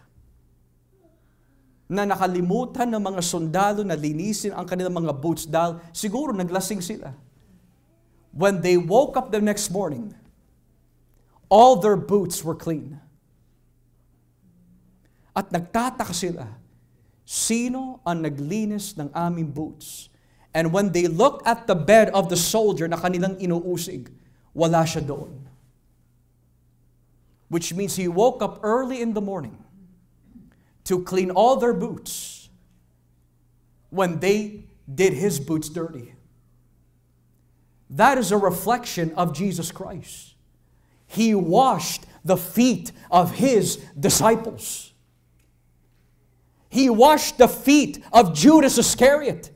na nakalimutan ng mga sundalo na linisin ang kanilang mga boots dahil siguro naglasing sila. When they woke up the next morning, all their boots were clean. At nagtataka sila, sino ang naglinis ng aming boots? And when they looked at the bed of the soldier na kanilang inuusig, wala siya doon. which means he woke up early in the morning to clean all their boots when they did his boots dirty. That is a reflection of Jesus Christ. He washed the feet of his disciples. He washed the feet of Judas Iscariot,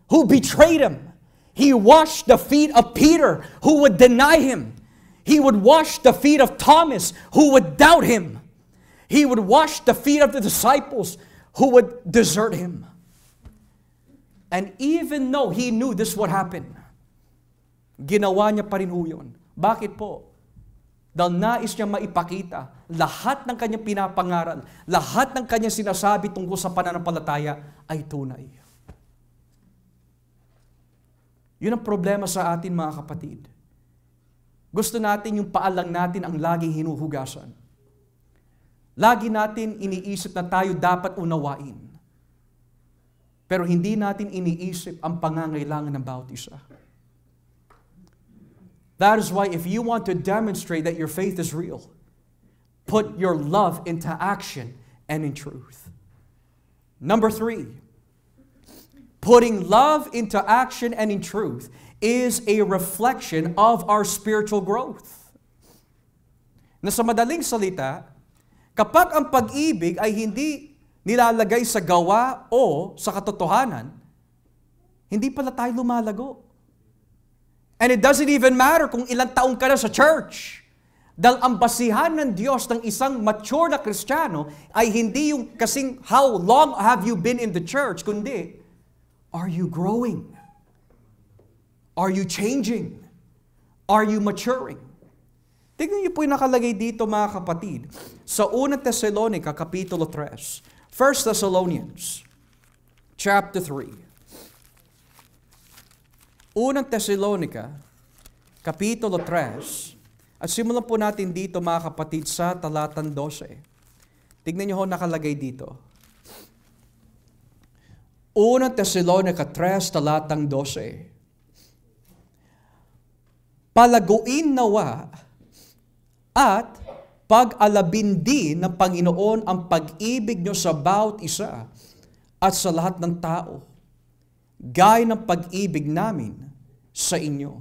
who betrayed him. He washed the feet of Peter, who would deny him. He would wash the feet of Thomas, who would doubt him. He would wash the feet of the disciples, who would desert him. And even though he knew this would happen, ginawa niya pa rin ho yun. Bakit po? Dahil nais niya maipakita lahat ng kanyang pinapangaral, lahat ng kanyang sinasabi tungkol sa pananampalataya ay tunay. Yun ang problema sa atin, mga kapatid. Gusto natin yung paalang natin ang laging hinuhugasan. Lagi natin iniisip na tayo dapat unawain. Pero hindi natin iniisip ang pangangailangan ng bawat isa. That is why if you want to demonstrate that your faith is real, put your love into action and in truth. Number 3, putting love into action and in truth is a reflection of our spiritual growth. Na sa madaling salita, kapag ang pag-ibig ay hindi nilalagay sa gawa o sa katotohanan, hindi pala tayo lumalago. And it doesn't even matter kung ilang taong ka na sa church. Dahil ang basihan ng Diyos ng isang mature na Kristiyano ay hindi yung kasing how long have you been in the church, kundi, are you growing? Are you changing? Are you maturing? Tignan niyo po yung nakalagay dito, mga kapatid, sa 1 Thessalonica, Kapitulo 3. 1 Thessalonians, chapter 3. 1 Thessalonica, Kapitulo 3, at simulan po natin dito, mga kapatid, sa talatang 12. Tignan niyo ho nakalagay dito. 1 Thessalonica 3, talatang 12. Palaguin nawa at pag-alabin din ng Panginoon ang pag-ibig niyo sa bawat isa at sa lahat ng tao, gaya ng pag-ibig namin sa inyo.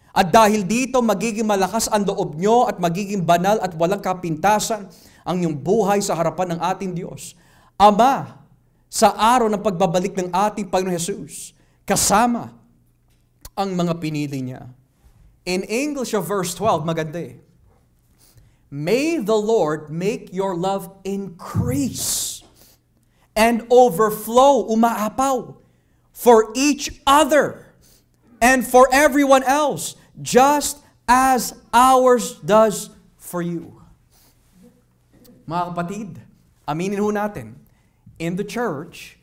At dahil dito, magiging malakas ang loob nyo at magiging banal at walang kapintasan ang iyong buhay sa harapan ng ating Diyos, Ama, sa araw ng pagbabalik ng ating Panginoon Jesus, kasama ang mga pinili niya. In English of verse 12, maganda eh. May the Lord make your love increase and overflow, umaapaw, for each other and for everyone else, just as ours does for you. Mga kapatid, aminin ho natin, in the church,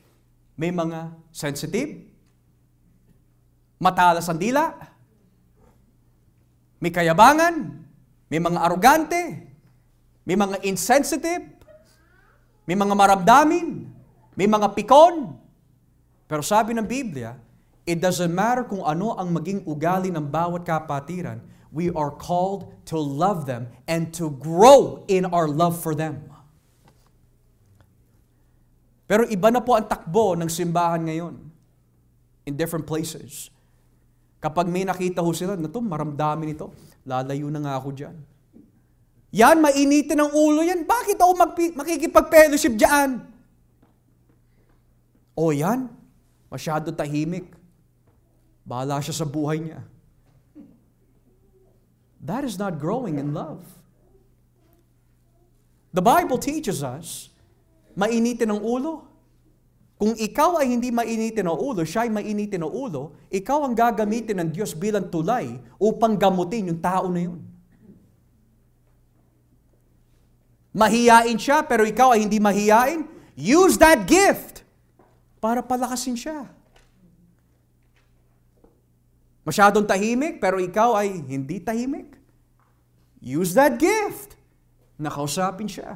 may mga sensitive, matalas ang dila, may kayabangan, may mga arugante, may mga insensitive, may mga maramdamin, may mga pikon. Pero sabi ng Biblia, it doesn't matter kung ano ang maging ugali ng bawat kapatiran, we are called to love them and to grow in our love for them. Pero iba na po ang takbo ng simbahan ngayon in different places. Kapag may nakita ho sila, na ito, maramdamin ito, lalayo na nga ako dyan. Yan, mainitin ang ulo yan. Bakit ako makikipag-fellowship dyan? O yan, masyado tahimik. Bahala siya sa buhay niya. That is not growing in love. The Bible teaches us, mainitin ang ulo. Kung ikaw ay hindi mainitin ang ulo, siya ay mainitin ang ulo, ikaw ang gagamitin ng Diyos bilang tulay upang gamutin yung tao na yun. Mahiyain siya, pero ikaw ay hindi mahiyain, use that gift para palakasin siya. Masyadong tahimik, pero ikaw ay hindi tahimik. Use that gift. Nakausapin siya.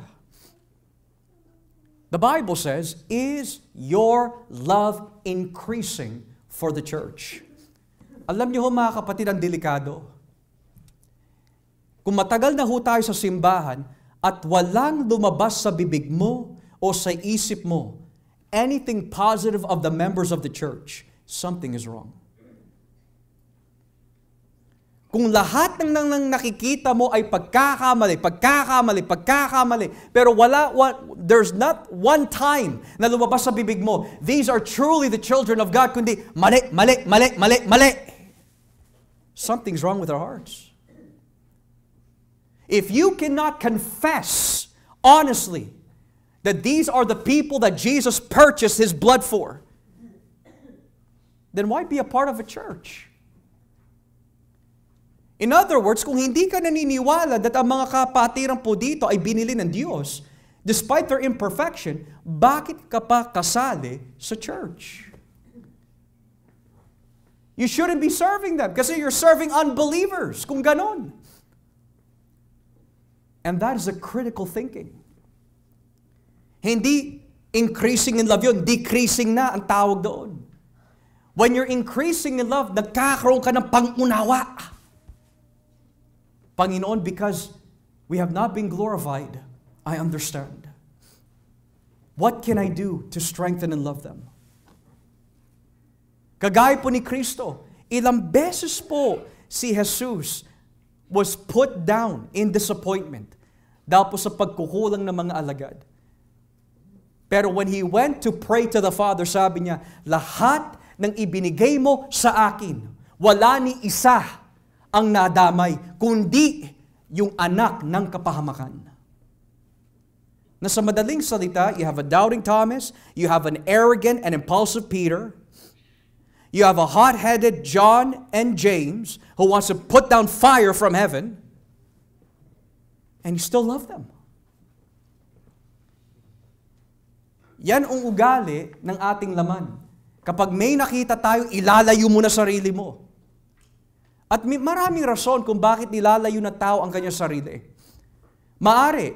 The Bible says, is your love increasing for the church? Alam niyo ho, mga kapatid, ang delikado. Kung matagal na ho tayo sa simbahan at walang lumabas sa bibig mo o sa isip mo, anything positive of the members of the church, something is wrong. Kung lahat ng nakikita mo ay pagkakamali, pero there's not one time na lumabas sa bibig mo, these are truly the children of God, kundi mali. Something's wrong with our hearts. If you cannot confess honestly that these are the people that Jesus purchased His blood for, then why be a part of a church? In other words, kung hindi ka naniniwala that ang mga kapatiran po dito ay binili ng Diyos, despite their imperfection, bakit ka pa kasali sa church? You shouldn't be serving them kasi you're serving unbelievers, kung ganon. And that is a critical thinking. Hindi increasing in love yun, decreasing na ang tawag doon. When you're increasing in love, nagkakaroon ka ng pangunawa. Panginoon, because we have not been glorified, I understand. What can I do to strengthen and love them? Kagaya po ni Kristo, ilang beses po si Jesus was put down in disappointment dahil po sa pagkukulang ng mga alagad. Pero when He went to pray to the Father, sabi niya, lahat ng ibinigay mo sa akin, wala ni isa ang nadamay, kundi yung anak ng kapahamakan. Na sa madaling salita, you have a doubting Thomas, you have an arrogant and impulsive Peter, you have a hot-headed John and James who wants to put down fire from heaven, and you still love them. Yan ang ugali ng ating laman. Kapag may nakita tayo, ilalayo mo na sarili mo. At maraming rason kung bakit nilalayo na tao ang kanyang sarili. Maari,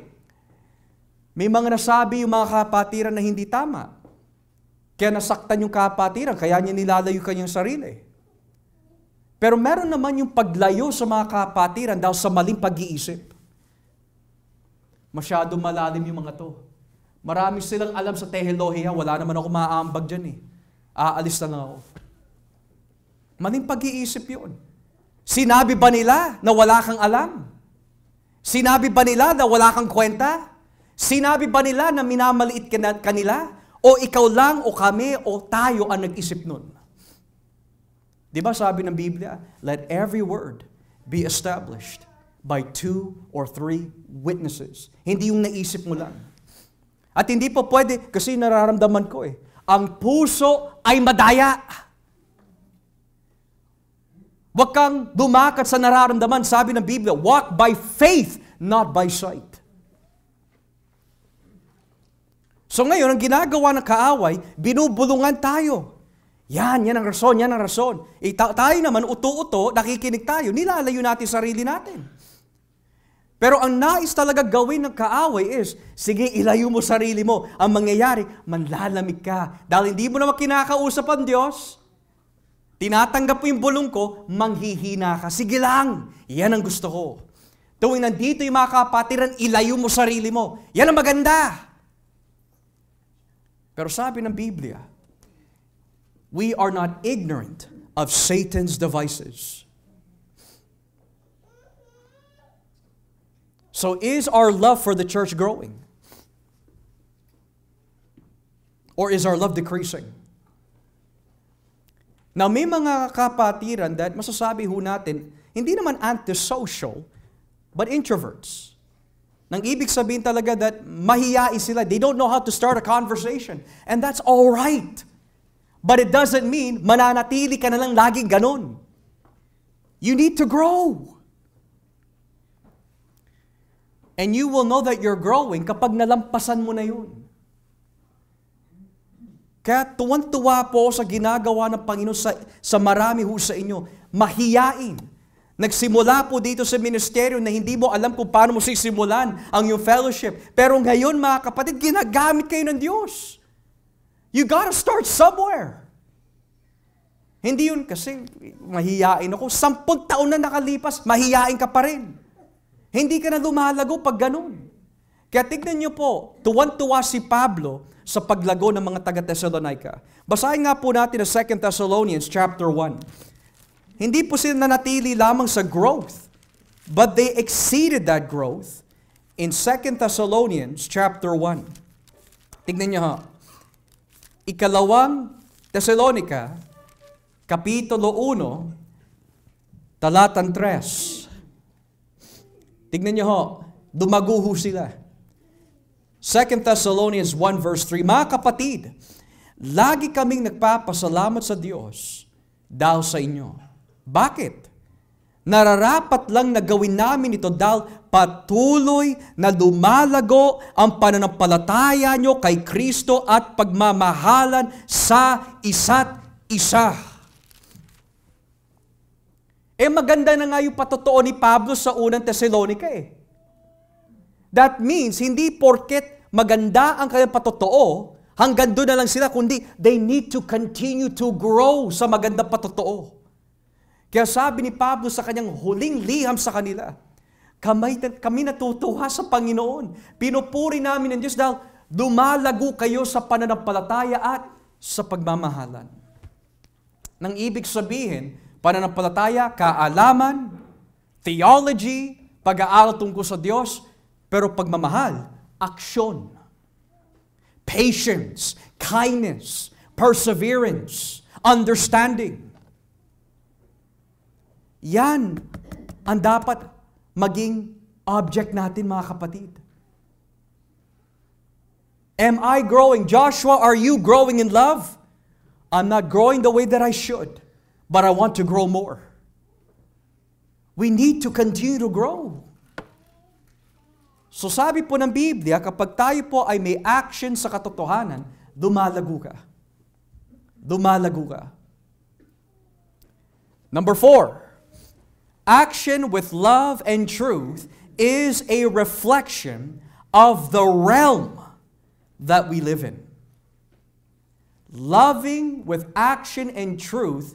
may mga nasabi yung mga kapatiran na hindi tama. Kaya nasaktan yung kapatiran, kaya niya nilalayo kanyang sarili. Pero meron naman yung paglayo sa mga kapatiran dahil sa maling pag-iisip. Masyado malalim yung mga to. Marami silang alam sa teolohiya, wala naman ako maaambag dyan eh. Aalis na lang ako. Maling pag-iisip yun. Sinabi ba nila na wala kang alam? Sinabi ba nila na wala kang kwenta? Sinabi ba nila na minamaliit ka nila? O ikaw lang o kami o tayo ang nag-isip nun? Di ba sabi ng Biblia, let every word be established by 2 or 3 witnesses. Hindi yung naisip mo lang. At hindi pa pwede, kasi nararamdaman ko ang puso ay madaya. Huwag kang dumakat sa nararamdaman. Sabi ng Biblia, walk by faith, not by sight. So ngayon, ang ginagawa ng kaaway, binubulungan tayo. Yan ang rason, yan ang rason. Tayo naman, uto-uto, nakikinig tayo, nilalayo natin sarili natin. Pero ang nais talaga gawin ng kaaway is, sige, ilayo mo sarili mo. Ang mangyayari, manlalamig ka. Dahil hindi mo naman kinakausap ang Diyos, tinatanggap mo yung bulong ko, manghihina ka. Sige lang, yan ang gusto ko. Tuwing nandito yung mga kapatiran, ilayo mo sarili mo. Yan ang maganda. Pero sabi ng Biblia, we are not ignorant of Satan's devices. So is our love for the church growing? Or is our love decreasing? Now, may mga kapatiran that masasabi ho natin, hindi naman antisocial, but introverts. Nang ibig sabihin talaga that mahiyain sila. They don't know how to start a conversation. And that's all right. But it doesn't mean mananatili ka na lang laging ganon. You need to grow. And you will know that you're growing kapag nalampasan mo na yun. Kaya tuwan-tuwa po sa ginagawa ng Panginoon sa marami ho sa inyo. Mahiyain. Nagsimula po dito sa ministeryo na hindi mo alam kung paano mo sisimulan ang yung fellowship. Pero ngayon mga kapatid, ginagamit kayo ng Diyos. You gotta start somewhere. Hindi yun kasi mahiyain ako. 10 taon na nakalipas, mahiyain ka pa rin. Hindi ka na lumalago pag ganun. Kaya tignan niyo po, tuwan-tuwa si Pablo sa paglago ng mga taga-Thessalonica. Basahin nga po natin ang 2 Thessalonians chapter 1. Hindi po sila nanatili lamang sa growth, but they exceeded that growth in 2 Thessalonians chapter 1. Tignan niyo ha. Ikalawang Thessalonica, Kapitulo 1, talatang 3. Tignan niyo ho, dumaguho sila. 2 Thessalonians 1 verse 3, mga kapatid, lagi kaming nagpapasalamat sa Diyos dahil sa inyo. Bakit? Nararapat lang na gawin namin ito dahil patuloy na lumalago ang pananampalataya nyo kay Kristo at pagmamahalan sa isa't isa. Maganda na nga yung patotoo ni Pablo sa unang Thessalonica eh. That means, hindi porket maganda ang kanyang patotoo, hanggang doon na lang sila, kundi they need to continue to grow sa magandang patotoo. Kaya sabi ni Pablo sa kanyang huling liham sa kanila, kami natutuwa sa Panginoon. Pinupuri namin ng Diyos dahil lumalago kayo sa pananampalataya at sa pagmamahalan. Nang ibig sabihin, pananampalataya, kaalaman, theology, pag-aaral tungkol sa Diyos, pero pagmamahal, aksyon, patience, kindness, perseverance, understanding. Yan ang dapat maging object natin, mga kapatid. Am I growing? Joshua, are you growing in love? I'm not growing the way that I should, but I want to grow more. We need to continue to grow. So sabi po ng Biblia, kapag tayo po ay may action sa katotohanan, dumalago ka. Dumalago ka. Number 4, action with love and truth is a reflection of the realm that we live in. Loving with action and truth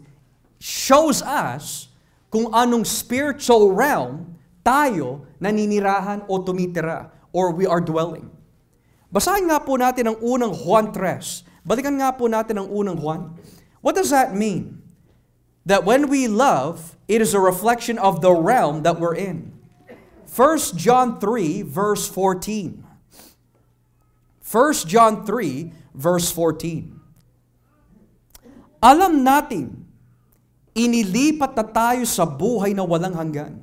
shows us kung anong spiritual realm tayo naninirahan o tumitira or we are dwelling. Basahin nga po natin ang unang Juan 3. Balikan nga po natin ang unang Juan. What does that mean? That when we love, it is a reflection of the realm that we're in. 1 John 3 verse 14. 1 John 3 verse 14. Alam natin, inilipat na tayo sa buhay na walang hanggan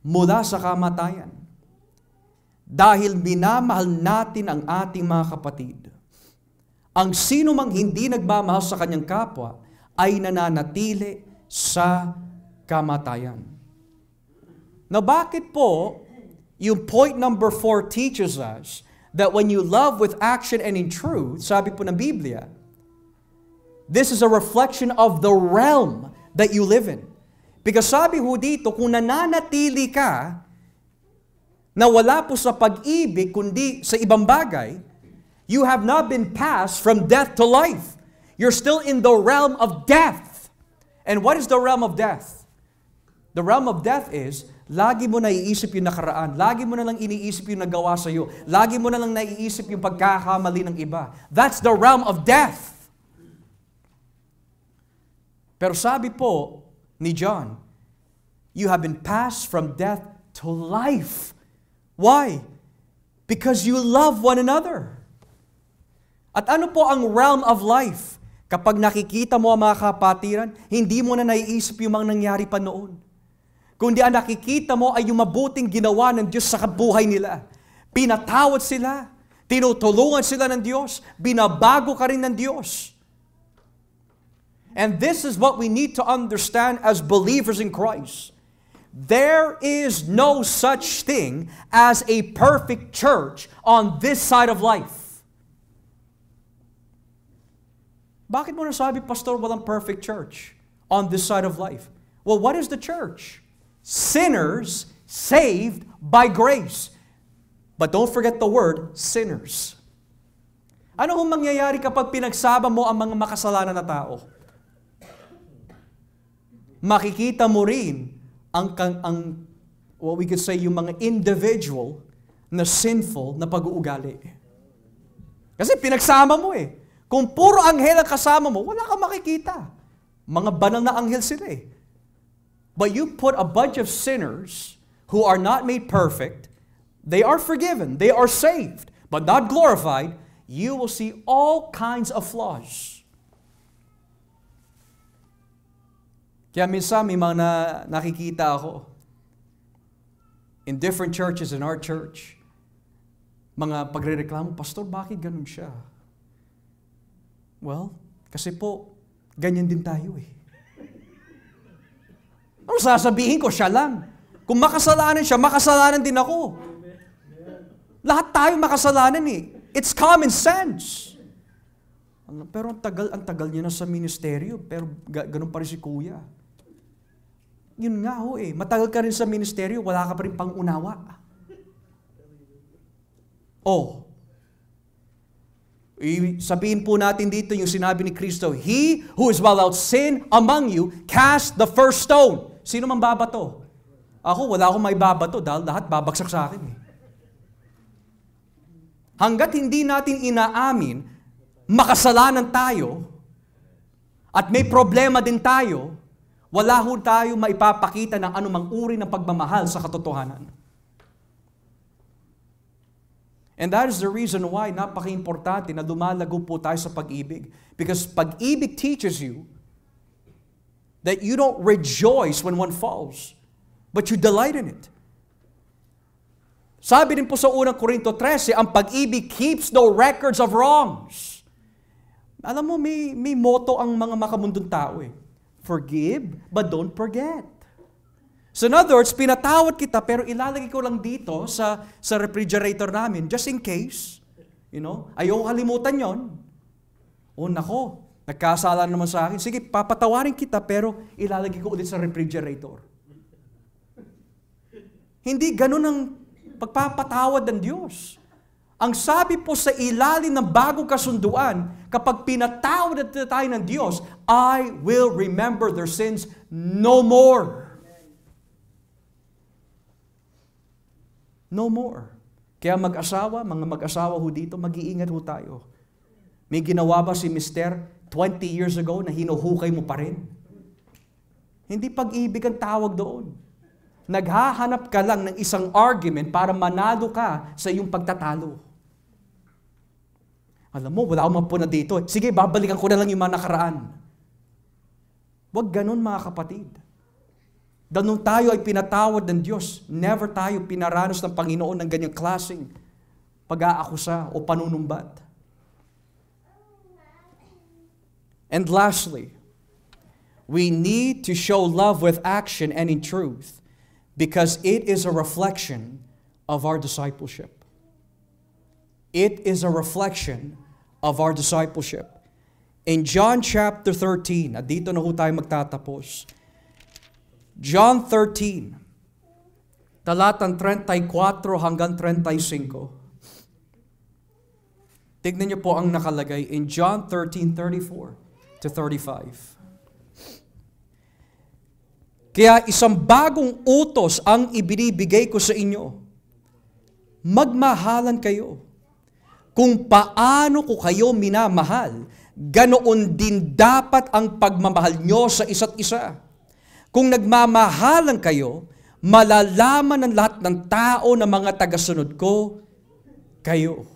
mula sa kamatayan. Dahil minamahal natin ang ating mga kapatid. Ang sino mang hindi nagmamahal sa kanyang kapwa ay nananatili sa kamatayan. Na bakit po yung point number 4 teaches us that when you love with action and in truth, sabi po ng Biblia, this is a reflection of the realm that you live in. Because sabi ho dito, kung nananatili ka na wala po sa pag-ibig, kundi sa ibang bagay, you have not been passed from death to life. You're still in the realm of death. And what is the realm of death? The realm of death is, lagi mo naiisip yung nakaraan. Lagi mo na lang iniisip yung nagawa sa iyo. Lagi mo na lang naiisip yung pagkakamali ng iba. That's the realm of death. Pero sabi po ni John, you have been passed from death to life. Why? Because you love one another. At ano po ang realm of life? Kapag nakikita mo ang mga kapatiran, hindi mo na naiisip yung mga nangyari pa noon. Kundi ang nakikita mo ay yung mabuting ginawa ng Diyos sa kabuhay nila. Pinatawad sila, tinutulungan sila ng Diyos, binabago ka rin ng Diyos. And this is what we need to understand as believers in Christ. There is no such thing as a perfect church on this side of life. Bakit mo nasabi, Pastor, walang perfect church on this side of life? Well, what is the church? Sinners saved by grace. But don't forget the word, sinners. Ano kung mangyayari kapag pinagsama mo ang mga makasalanan na tao? Makikita mo rin ang what we could say, yung mga individual na sinful na pag-uugali. Kasi pinagsama mo eh. Kung puro anghel ang kasama mo, wala kang makikita. Mga banal na anghel sila eh. But you put a bunch of sinners who are not made perfect, they are forgiven, they are saved, but not glorified, you will see all kinds of flaws. Kaya minsan may mga nakikita ako in different churches, in our church, mga pagrereklamo, Pastor, bakit ganun siya? Well, kasi po, ganyan din tayo eh. Ano sasabihin ko? Siya lang. Kung makasalanan siya, makasalanan din ako. Lahat tayo makasalanan eh. It's common sense. Pero ang tagal niya na sa ministeryo, pero ganun pa rin si Kuya. Yun nga ho eh. Matagal ka rin sa ministeryo, wala ka pa rin pang-unawa. Oh. Sabihin po natin dito yung sinabi ni Kristo, He who is without sin among you, cast the first stone. Sino man babato? Ako, wala akong may babato dahil lahat babagsak sa akin eh. Hanggat hindi natin inaamin, makasalanan tayo, at may problema din tayo, wala ho tayo maipapakita ng anumang uri ng pagmamahal sa katotohanan. And that is the reason why napaka-importante na lumalago po tayo sa pag-ibig. Because pag-ibig teaches you that you don't rejoice when one falls, but you delight in it. Sabi din po sa unang Korinto 13, ang pag-ibig keeps no records of wrongs. Alam mo, may motto ang mga makamundong tao eh. Forgive, but don't forget. So in other words, pinatawad kita pero ilalagay ko lang dito sa refrigerator namin just in case. Ayaw kalimutan yon. O nako, nagkasala naman sa akin. Sige, papatawarin kita pero ilalagay ko ulit sa refrigerator. Hindi ganun ang pagpapatawad ng Diyos. Ang sabi po sa ilalim ng bagong kasunduan, kapag pinatawad tayo ng Diyos, I will remember their sins no more. No more. Kaya mga mag-asawa ho dito, mag-iingat ho tayo. May ginawa ba si Mister 20 years ago na hinuhukay mo pa rin? Hindi pag-ibig ang tawag doon. Naghahanap ka lang ng isang argument para manalo ka sa iyong pagtatalo. Alam mo, wala akong mapuna dito. Sige, babalikan ko na lang yung mga nakaraan. Huwag ganun mga kapatid. Dahil nung tayo ay pinatawad ng Diyos, never tayo pinaranas ng Panginoon ng ganyang klaseng pag-aakusa o panunumbat. And lastly, we need to show love with action and in truth because it is a reflection of our discipleship. It is a reflection of our discipleship. In John chapter 13, at dito na ho tayo magtatapos. John 13, talatang 34 hanggang 35. Tignan niyo po ang nakalagay in John 13:34 to 35. Kaya isang bagong utos ang ibinibigay ko sa inyo. Magmahalan kayo. Kung paano ko kayo minamahal, ganoon din dapat ang pagmamahal nyo sa isa't isa. Kung nagmamahalan kayo, malalaman ng lahat ng tao na mga tagasunod ko, kayo.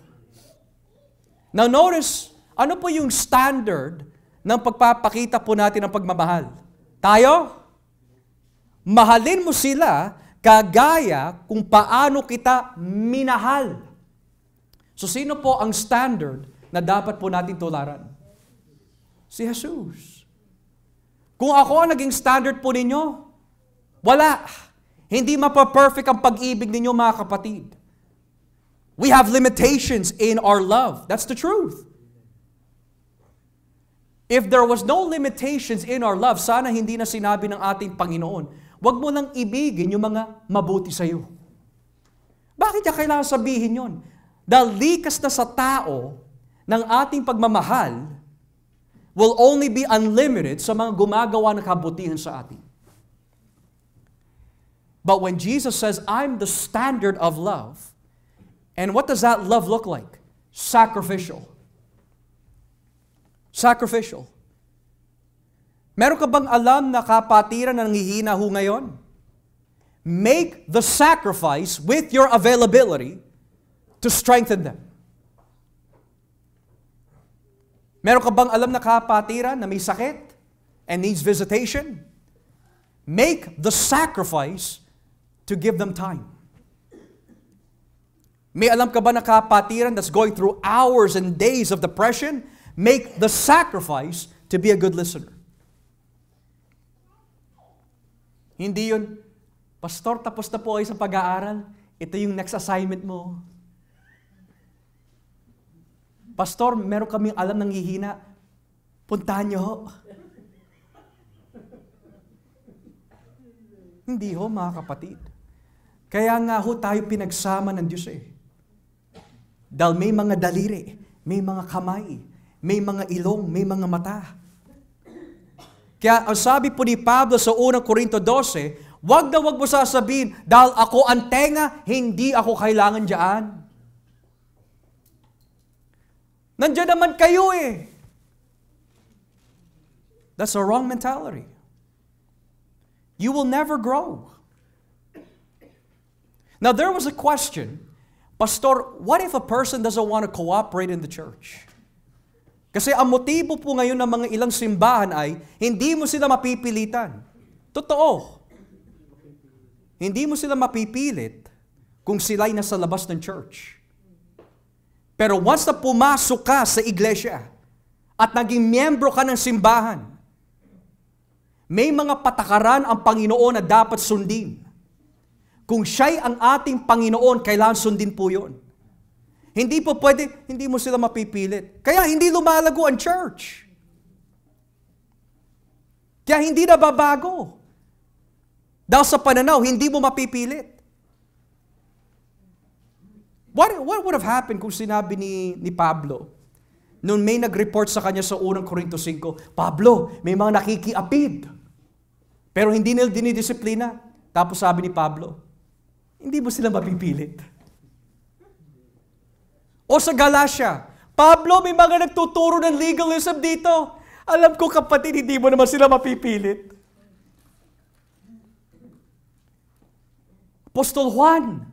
Now notice, ano po yung standard ng pagpapakita po natin ng pagmamahal? Tayo? Mahalin mo sila kagaya kung paano kita minahal. So sino po ang standard na dapat po natin tularan? Si Jesus. Kung ako ang naging standard po ninyo, wala. Hindi mapaperfect ang pag-ibig ninyo mga kapatid. We have limitations in our love. That's the truth. If there was no limitations in our love, sana hindi na sinabi ng ating Panginoon, wag mo lang ibigin yung mga mabuti sa iyo. Bakit niya kailangan sabihin yon? Dahil likas na sa tao ng ating pagmamahal will only be unlimited sa mga gumagawa ng kabutihan sa atin. But when Jesus says, I'm the standard of love, and what does that love look like? Sacrificial. Sacrificial. Meron ka bang alam na kapatiran na nanghihina ho ngayon? Make the sacrifice with your availability to strengthen them. Meron ka bang alam na kapatiran na may sakit and needs visitation? Make the sacrifice to give them time. May alam ka ba na kapatiran that's going through hours and days of depression? Make the sacrifice to be a good listener. Hindi yun, Pastor, tapos na po kayo sa pag-aaral. Ito yung next assignment mo. Pastor, meron kaming alam ng hihina. Puntahan niyo ho. Hindi ho, mga kapatid. Kaya nga ho tayo pinagsama ng Diyos eh. Dahil may mga daliri, may mga kamay, may mga ilong, may mga mata. Kaya ang sabi po ni Pablo sa unang Korinto 12, wag na wag mo sasabihin, dahil ako ang tenga, hindi ako kailangan dyan. Nandiyan naman kayo eh. That's a wrong mentality. You will never grow. Now there was a question, Pastor, what if a person doesn't want to cooperate in the church? Kasi ang motibo po ngayon ng mga ilang simbahan ay, hindi mo sila mapipilitan. Totoo. Hindi mo sila mapipilit kung sila'y nasa labas ng church. Pero once na pumasok ka sa iglesia at naging miyembro ka ng simbahan, may mga patakaran ang Panginoon na dapat sundin. Kung siya'y ang ating Panginoon, kailangan sundin po yun. Hindi po pwede, hindi mo sila mapipilit. Kaya hindi lumalago ang church. Kaya hindi nababago. Dahil sa pananaw, hindi mo mapipilit. What would have happened kung sinabi ni Pablo, nung may nag-report sa kanya sa unang Korinto 5, Pablo, may mga nakikiapid. Pero hindi nila dinidisiplina. Tapos sabi ni Pablo, hindi mo sila mapipilit. O sa Galatia, Pablo, may mga nagtuturo ng legalism dito. Alam ko kapatid, hindi mo naman sila mapipilit. Apostol Juan,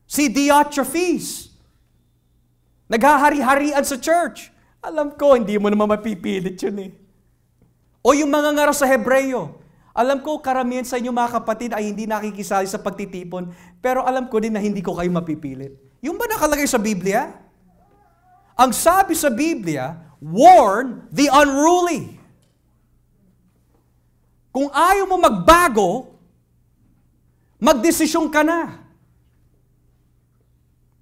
si Diotrephes, naghahari-harian sa church. Alam ko, hindi mo naman mapipilit yun eh. O yung mga ngara sa Hebreyo, alam ko, karamihan sa inyo mga kapatid ay hindi nakikisali sa pagtitipon, pero alam ko din na hindi ko kayo mapipilit. Yung ba nakalagay sa Biblia? Ang sabi sa Biblia, warn the unruly. Kung ayaw mo magbago, magdesisyon ka na.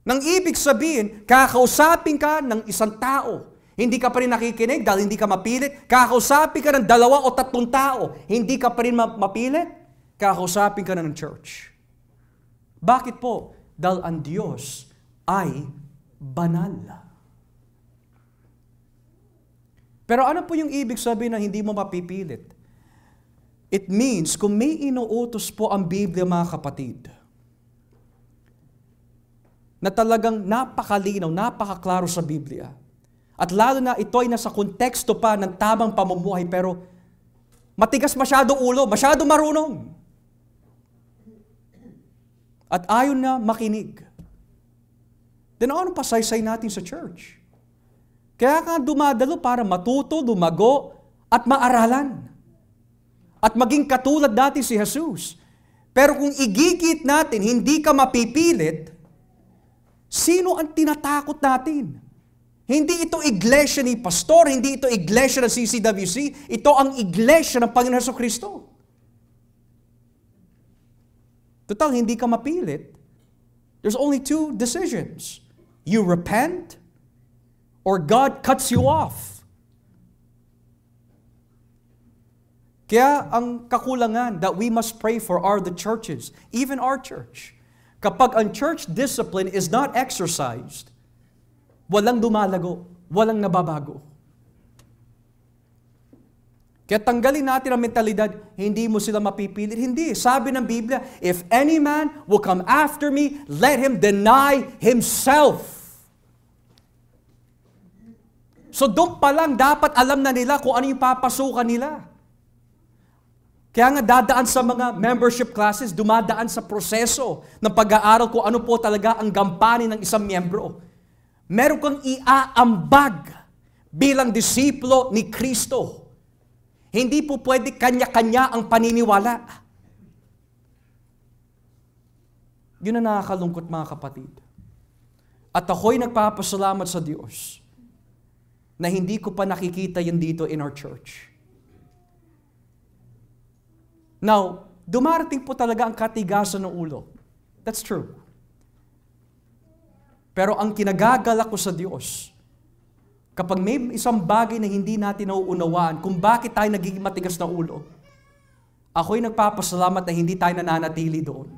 Nang ibig sabihin, kakausapin ka ng isang tao. Hindi ka pa rin nakikinig dahil hindi ka mapilit. Kakausapin ka ng 2 o 3 tao. Hindi ka pa rin mapilit. Kakausapin ka na ng church. Bakit po? Dahil ang Diyos ay banal. Pero ano po yung ibig sabihin na hindi mo mapipilit? It means, kung may inuutos po ang Biblia, mga kapatid, na talagang napakalinaw, napakaklaro sa Biblia, at lalo na ito ay nasa konteksto pa ng tamang pamumuhay, pero matigas masyado ulo, masyado marunong. At ayaw na makinig. Then ano pa saysay natin sa church? Kaya ka dumadalo para matuto, lumago, at maaralan. At maging katulad natin si Jesus. Pero kung igigit natin, hindi ka mapipilit, sino ang tinatakot natin? Hindi ito iglesia ni pastor, hindi ito iglesia ng CCWC, ito ang iglesia ng Panginoon Jesucristo. Total, hindi ka mapilit. There's only 2 decisions. You repent, or God cuts you off. Kaya ang kakulangan that we must pray for are the churches, even our church. Kapag ang church discipline is not exercised, walang dumalago, walang nababago. Kaya tanggalin natin ang mentalidad, hindi mo sila mapipilit. Hindi. Sabi ng Biblia, if any man will come after me, let him deny himself. So doon pa lang dapat alam na nila kung ano yung papasukan nila. Kaya nga dadaan sa mga membership classes, dumadaan sa proseso ng pag-aaral kung ano po talaga ang gampanin ng isang miyembro. Meron kang iaambag bilang disipulo ni Kristo. Hindi po pwede kanya-kanya ang paniniwala. Yun ang nakakalungkot mga kapatid. At ako'y nagpapasalamat sa Diyos na hindi ko pa nakikita yan dito in our church. Now, dumarating po talaga ang katigasan ng ulo. That's true. Pero ang kinagagalak ko sa Diyos, kapag may isang bagay na hindi natin nauunawaan kung bakit tayo nagiging matigas na ulo, ako'y nagpapasalamat na hindi tayo nananatili doon.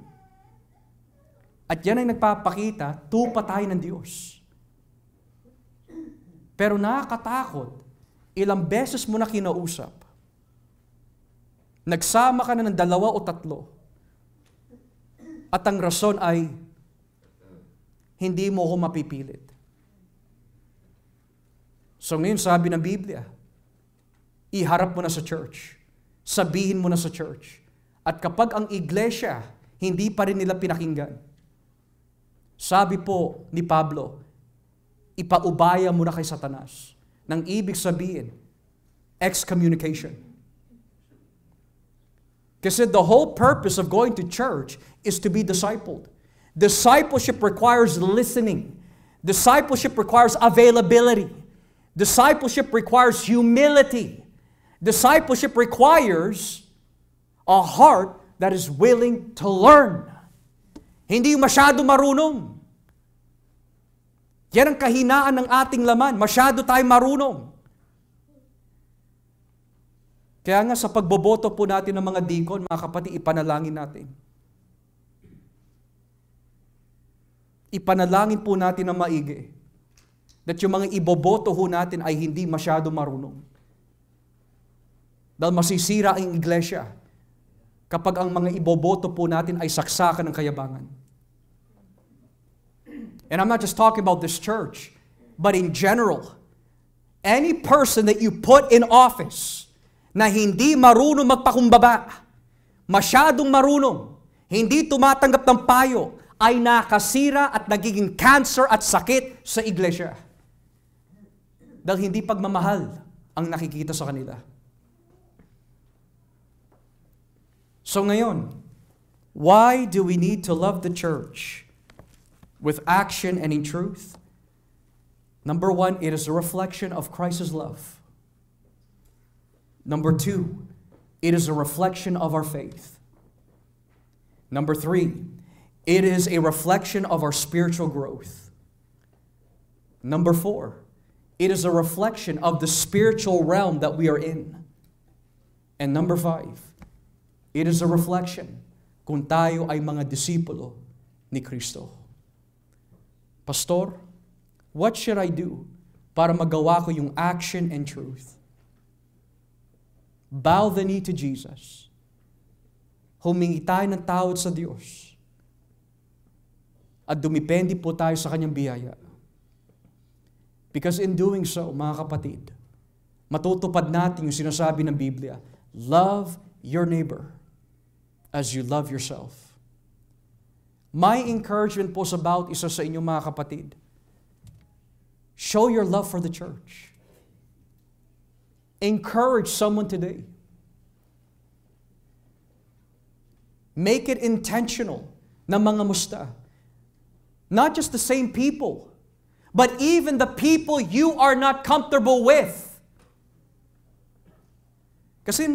At yan ay nagpapakita, tupa tayo ng Diyos. Pero nakakatakot, ilang beses mo na kinausap, nagsama ka na ng 2 o 3, at ang rason ay, hindi mo ako mapipilit. So ngayon sabi ng Biblia, iharap mo na sa church. Sabihin mo na sa church. At kapag ang iglesia, hindi pa rin nila pinakinggan, sabi po ni Pablo, ipaubaya mo na kay Satanas. Nang ibig sabihin, excommunication. Kasi the whole purpose of going to church is to be discipled. Discipleship requires listening. Discipleship requires availability. Discipleship requires humility. Discipleship requires a heart that is willing to learn. Hindi masyado marunong. Yan ang kahinaan ng ating laman. Masyado tayo marunong. Kaya nga sa pagboboto po natin ng mga deacon, mga kapatid, ipanalangin natin. Ipanalangin po natin ng maigi that yung mga iboboto ho natin ay hindi masyado marunong. Dahil masisira ang iglesia kapag ang mga iboboto po natin ay saksakan ng kayabangan. And I'm not just talking about this church, but in general, any person that you put in office na hindi marunong magpakumbaba, masyadong marunong, hindi tumatanggap ng payo, ay nakasira at nagiging cancer at sakit sa iglesia. Dahil hindi pagmamahal ang nakikita sa kanila. So ngayon, why do we need to love the church with action and in truth? Number 1, it is a reflection of Christ's love. Number 2, it is a reflection of our faith. Number 3, it is a reflection of our spiritual growth. Number 4, it is a reflection of the spiritual realm that we are in. And number 5, it is a reflection kung tayo ay mga disipulo ni Kristo. Pastor, what should I do para magawa ko yung action and truth? Bow the knee to Jesus. Humingi tayo ng tawad sa Diyos. At dumipende po tayo sa Kanyang biyaya. Because in doing so, mga kapatid, matutupad natin yung sinasabi ng Biblia, love your neighbor as you love yourself. My encouragement po sa bawat isa sa inyo mga kapatid, show your love for the church. Encourage someone today. Make it intentional na mga musta. Not just the same people, but even the people you are not comfortable with. Kasi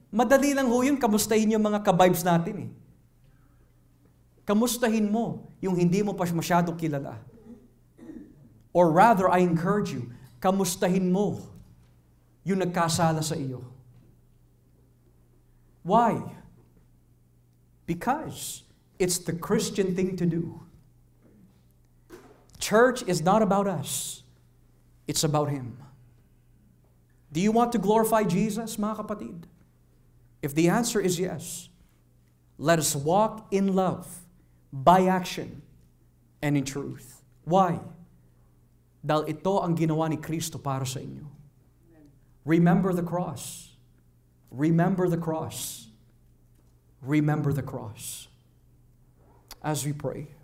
madali lang ho yun, kamustahin yung mga ka-vibes natin eh. Kamustahin mo yung hindi mo pa masyadong kilala. Or rather, I encourage you, kamustahin mo yung nagkasala sa iyo. Why? Because it's the Christian thing to do. Church is not about us. It's about Him. Do you want to glorify Jesus, mga kapatid? If the answer is yes, let us walk in love, by action, and in truth. Why? Dahil ito ang ginawa ni Kristo para sa inyo. Remember the cross. Remember the cross. Remember the cross. As we pray.